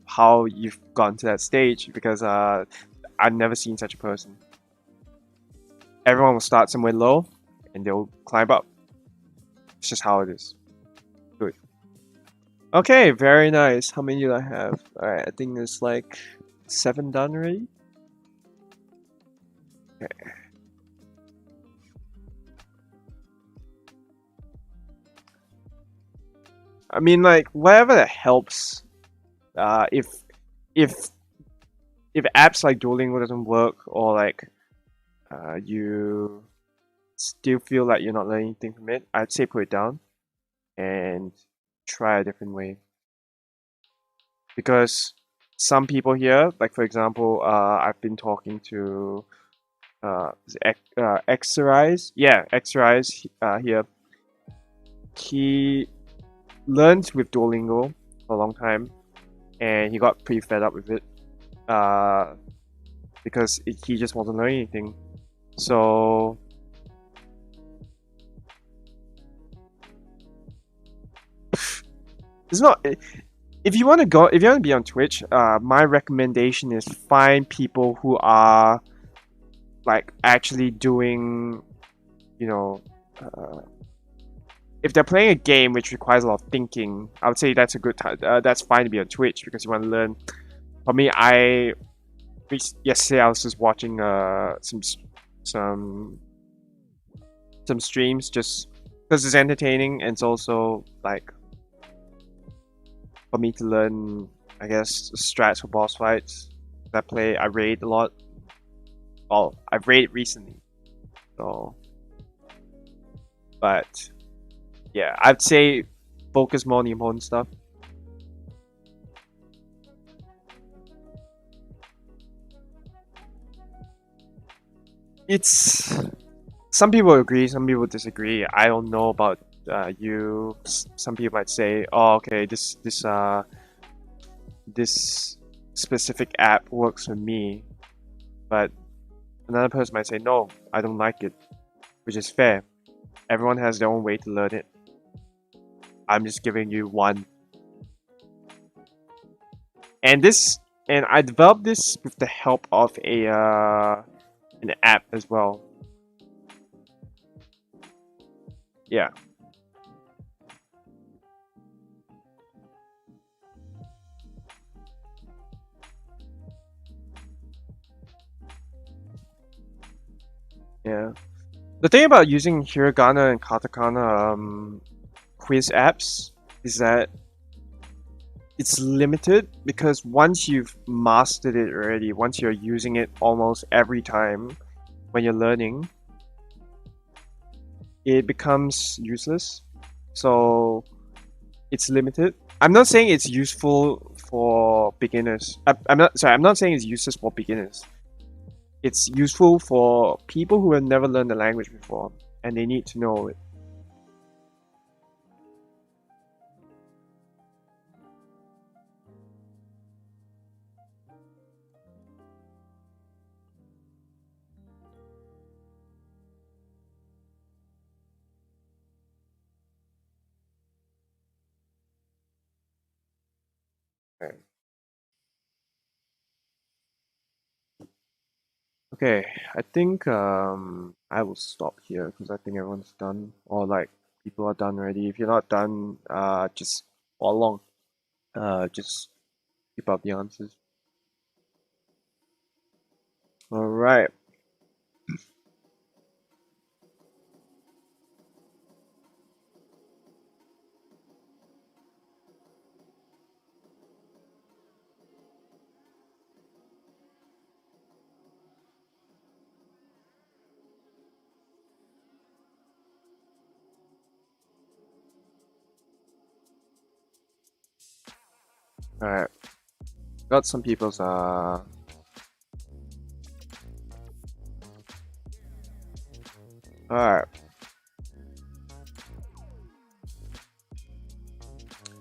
how you've gone to that stage because I've never seen such a person. Everyone will start somewhere low, and they'll climb up. It's just how it is. Good. Okay, very nice. How many do I have? Alright, I think there's like 7 done already. Okay. I mean, like, whatever that helps. If apps like Duolingo doesn't work, or like you still feel like you're not learning anything from it, I'd say put it down and try a different way. Because some people here, like for example, I've been talking to Xerize. Yeah, Xerize here. He learned with Duolingo for a long time, and he got pretty fed up with it because he just wasn't learning anything. So it's not. If you want to be on Twitch, my recommendation is find people who are like actually doing, you know, if they're playing a game which requires a lot of thinking, I would say that's a good time. That's fine to be on Twitch because you want to learn. For me, yesterday I was just watching some streams just because it's entertaining, and it's also like for me to learn, I guess, strats for boss fights. I raid a lot. Well, I've raided recently, so. But yeah, I'd say focus more on the important stuff. It's some people agree, some people disagree. I don't know about you. Some people might say, "Oh, okay, this specific app works for me," but another person might say, "No, I don't like it," which is fair. Everyone has their own way to learn it. I'm just giving you one. And I developed this with the help of an app as well. Yeah. Yeah. The thing about using Hiragana and Katakana quiz apps is that it's limited because once you've mastered it already, once you're using it almost every time when you're learning, it becomes useless. So it's limited. I'm not saying it's useful for beginners. I'm not sorry. I'm not saying it's useless for beginners. It's useful for people who have never learned the language before and they need to know it. Okay. Okay, I think I will stop here because I think everyone's done, or like people are done already. If you're not done, just follow along. Just keep up the answers. All right. Alright. Got some people's Alright.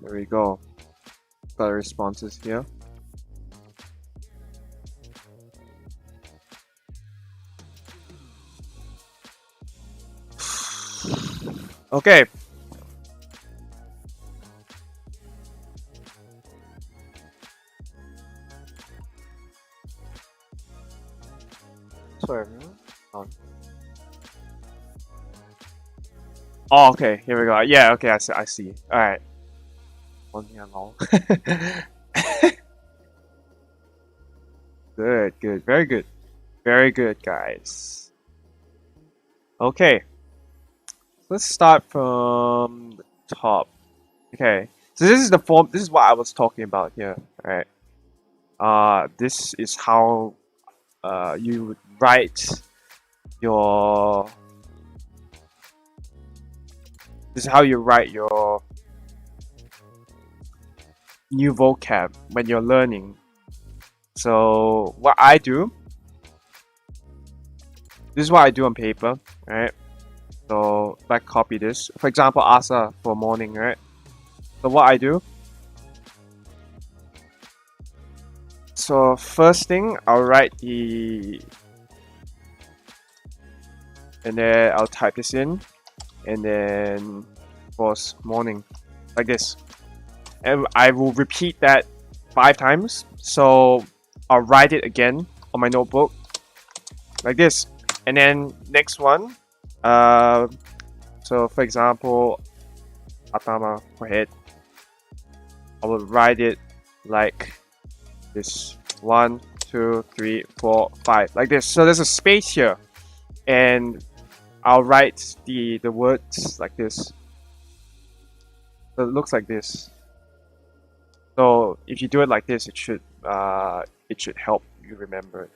There we go. Got responses here. Okay. Sorry. Oh, okay. Here we go. Yeah. Okay. I see. All right. One here long. Good. Good. Very good. Very good, guys. Okay. Let's start from the top. Okay. So this is the form. This is what I was talking about here. All right. This is how you would write your. This is how you write your new vocab when you're learning. So what I do. This is what I do on paper, right? So if I copy this, for example, asa for morning, right? So what I do. So first thing, I'll write and then I'll type this in, and then for morning, like this, and I will repeat that 5 times. So I'll write it again on my notebook, like this, and then next one. So for example, atama for head, I will write it like this: 1, 2, 3, 4, 5, like this. So there's a space here, and I'll write the words like this. So it looks like this. So if you do it like this, it should help you remember it.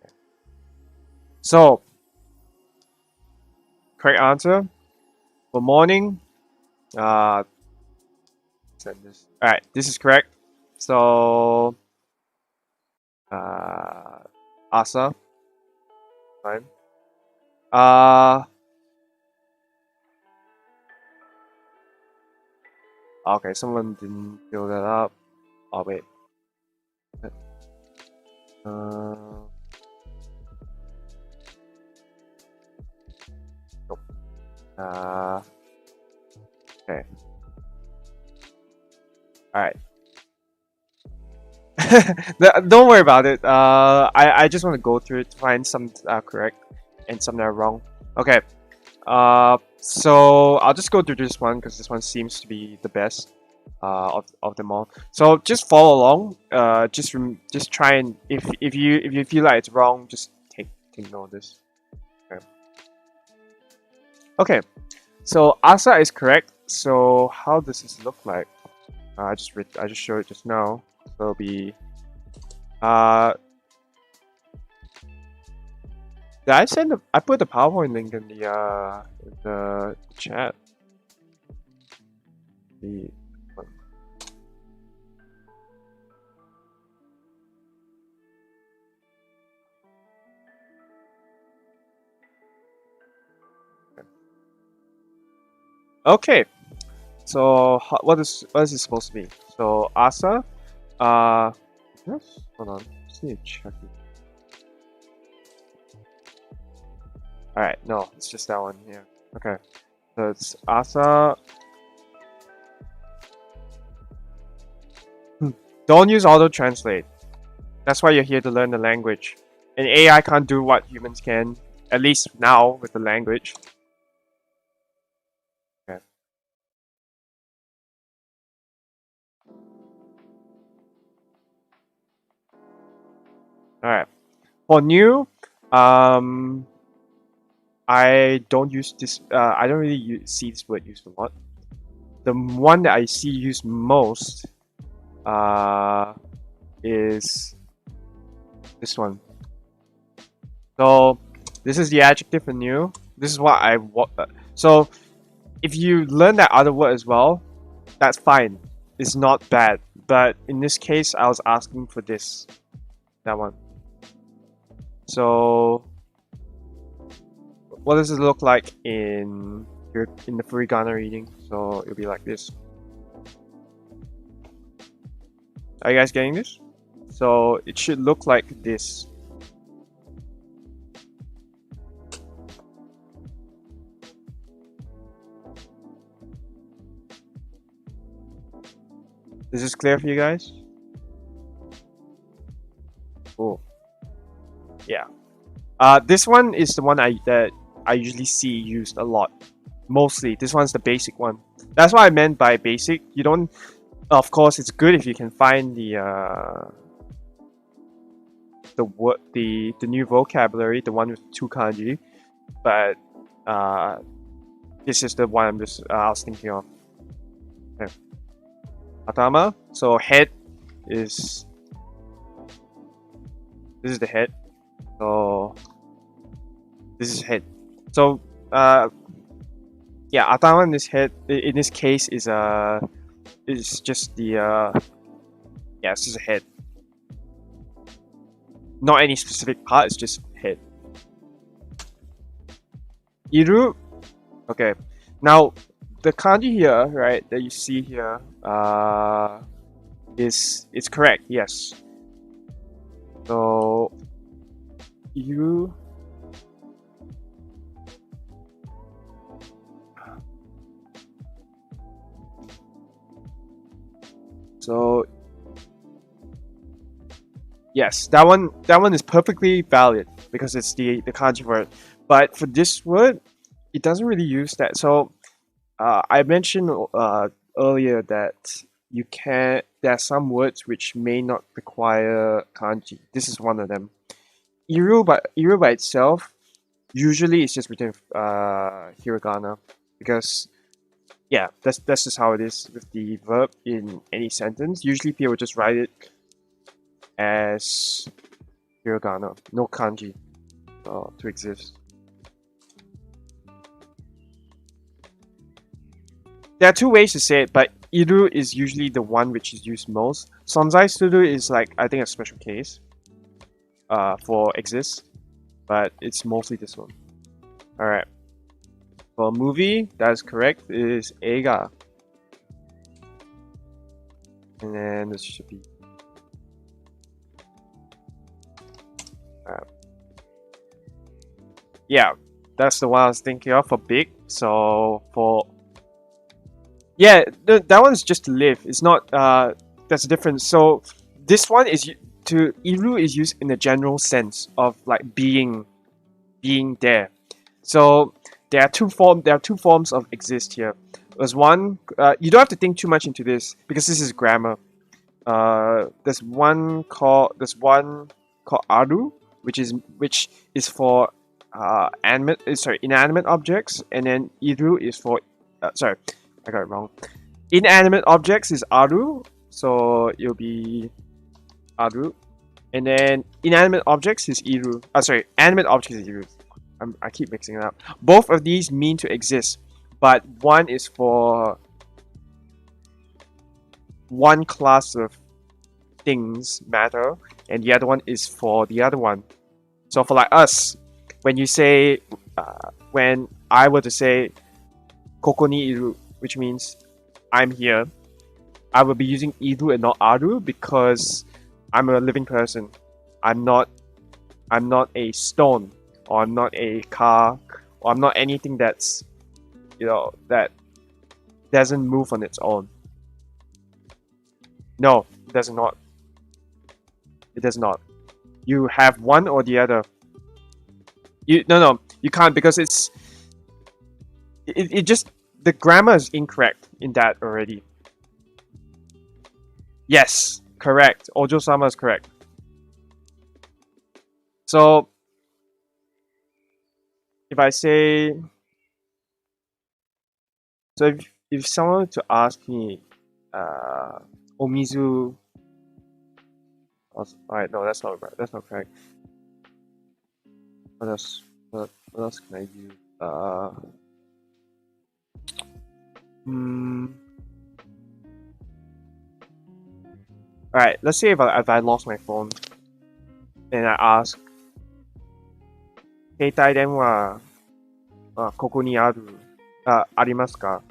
Okay. So correct answer for morning. Send this. All right, this is correct. So asa, fine. Okay, someone didn't fill that up. Oh wait. Nope. Okay. Alright. Don't worry about it. I just want to go through it to find some correct and some that are wrong. Okay. So I'll just go through this one because this one seems to be the best of them all. So just follow along. Just try and if you feel like it's wrong, just take note of this. Okay. Okay. So asa is correct. So how does this look like? I just showed it just now. So it'll be did I send I put the PowerPoint link in the chat. The okay. So what is it supposed to be? So asa, yes. Hold on. Just need to check it. Alright, no, it's just that one. Yeah. Okay. So it's asa. Don't use auto translate. That's why you're here to learn the language. And AI can't do what humans can, at least now with the language. Okay. Alright. For new, I don't use this. I don't really see this word used a lot. The one that I see used most is this one. So this is the adjective for new. This is what I want. So if you learn that other word as well, that's fine. It's not bad. but in this case, I was asking for that one. So, what does it look like in the Hiragana reading? So it'll be like this. Are you guys getting this? So it should look like this. Is this clear for you guys? Cool. Yeah. This one is the one that I usually see used a lot. Mostly, this one's the basic one. That's what I meant by basic. You don't. Of course, it's good if you can find the new vocabulary, the one with 2 kanji. But this is the one I was thinking of. Okay. Atama. So head is. This is the head. So this is head. So yeah, Atama in this case is just the yeah, it's just a head. Not any specific part, it's just head. Iru. Okay. Now the kanji here, right, that you see here, it's correct, yes. So you so yes, that one is perfectly valid because it's the kanji word. But for this word, it doesn't really use that. So I mentioned earlier that there are some words which may not require kanji. This is one of them. Iru by itself, usually it's just written hiragana, because yeah, that's just how it is with the verb in any sentence. Usually people just write it as hiragana, no kanji to exist. There are 2 ways to say it, but iru is usually the one which is used most. Sonzai suru is like, I think, a special case for exist, but it's mostly this one. Alright. For movie, that is correct, it is eiga. And then this should be yeah, that's the one I was thinking of for big. So for yeah, that one's just to live. It's not that's a difference. So this one is iru is used in a general sense of like being there. So there are two forms of exist here. There's one, you don't have to think too much into this because this is grammar. There's one called aru, which is for inanimate objects, and then iru is for sorry, I got it wrong. Inanimate objects is aru, so it'll be aru, and then inanimate objects is iru. Animate objects is iru. I keep mixing it up. Both of these mean to exist, but one is for one class of things, matter, and the other one is for the other one. So for like us, when you say, when I were to say koko ni iru, which means I'm here, I will be using iru and not aru because I'm a living person. I'm not a stone, or I'm not a car, or I'm not anything that's, that doesn't move on its own. No, it does not. It does not. You have one or the other. No, you can't, because it just, the grammar is incorrect in that already. Yes, correct. Ojo-sama is correct. So if I say, so if someone were to ask me, omizu, alright, no, that's not right. That's not correct. What else can I use? Alright, let's say if I lost my phone and I ask, 携帯電話、ここにある、ありますか?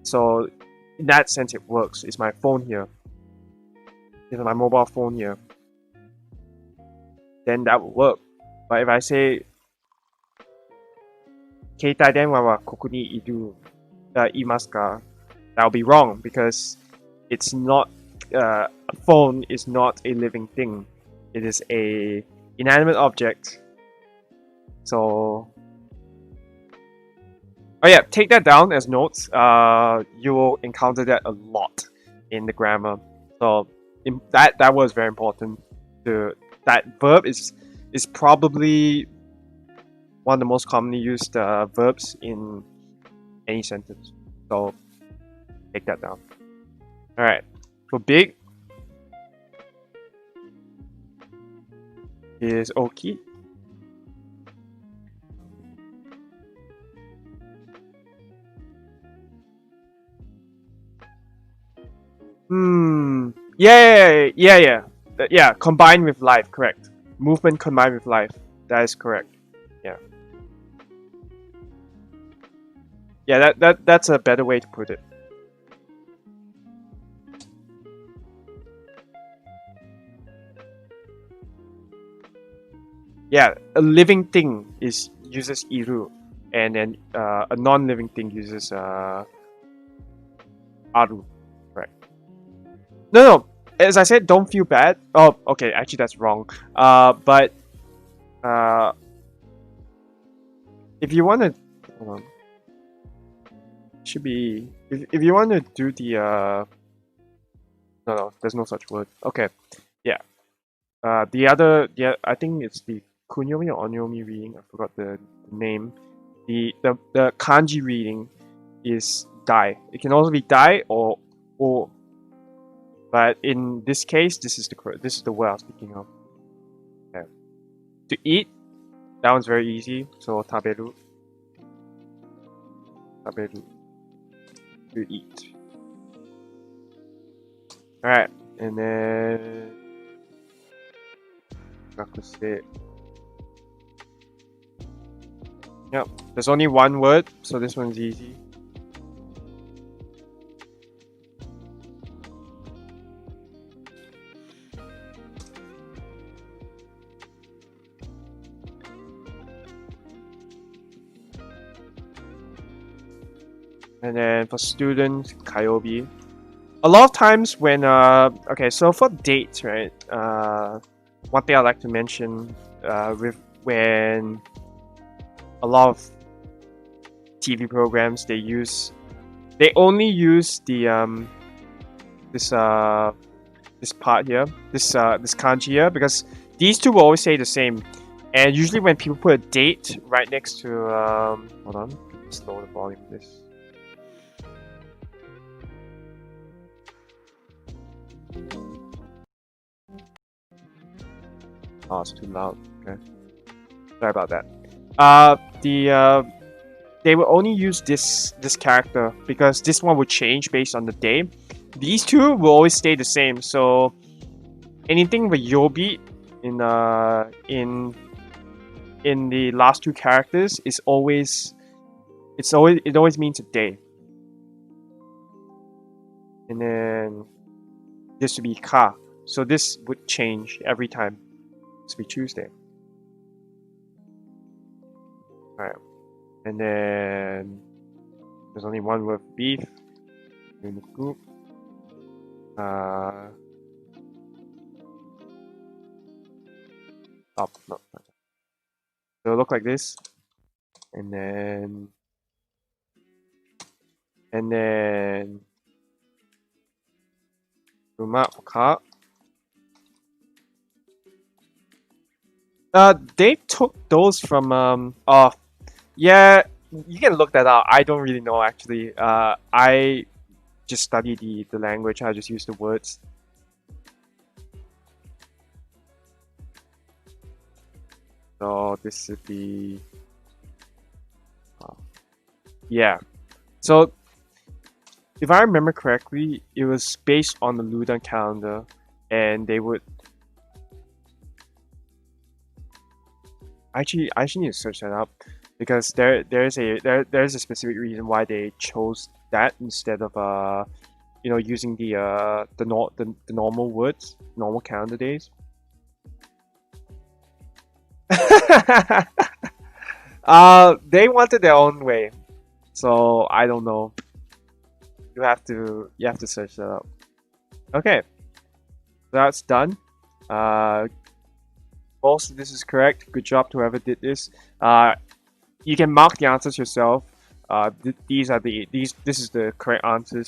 So, in that sense, it works. Is my phone here? Is my mobile phone here? Then that would work. But if I say, 携帯電話はここにいる、いますか? That would be wrong because it's not, a phone is not a living thing. It is a inanimate object. So, oh yeah, take that down as notes. You will encounter that a lot in the grammar. So that was very important. That verb is probably one of the most commonly used verbs in any sentence. So take that down. All right. For big is oki. Yeah. Combined with life, correct. Movement combined with life. That is correct. Yeah. Yeah, that's a better way to put it. Yeah, a living thing uses iru, and then a non-living thing uses aru. Right. No. As I said, don't feel bad. Oh, okay. Actually, that's wrong. But if you want to, hold on. Should be if you want to do the no, there's no such word. Okay, yeah. The other, I think it's the kunyomi or onyomi reading. I forgot the name. The kanji reading is dai. It can also be dai or. But in this case, this is the word I was speaking of. Okay. To eat, that one's very easy. So taberu. To eat. Alright, and then yep, there's only one word, so this one's easy. And then for student, kayobi. A lot of times when okay, so for dates, right? One thing I like to mention when a lot of TV programs they only use the this part here, this kanji here, because these two will always say the same. And usually when people put a date right next to hold on, let's lower the volume of this. Oh, it's too loud. Okay, sorry about that. They will only use this character because this one will change based on the day. These two will always stay the same. So anything with yobi in the last two characters it always means a day. And then this would be ka. So this would change every time. This would be Tuesday. Alright. And then there's only one word for beef. In the group. No. So it'll look like this. And then ka. They took those from yeah, you can look that up. I don't really know actually. I just study the language. I just use the words. So this would be yeah. So if I remember correctly, it was based on the lunar calendar, and they would I actually need to search that up because there's a specific reason why they chose that instead of using the normal words, normal calendar days. They wanted their own way, so I don't know. You have to search that up. Okay, that's done. Most of this is correct. Good job to whoever did this. You can mark the answers yourself. This is the correct answers.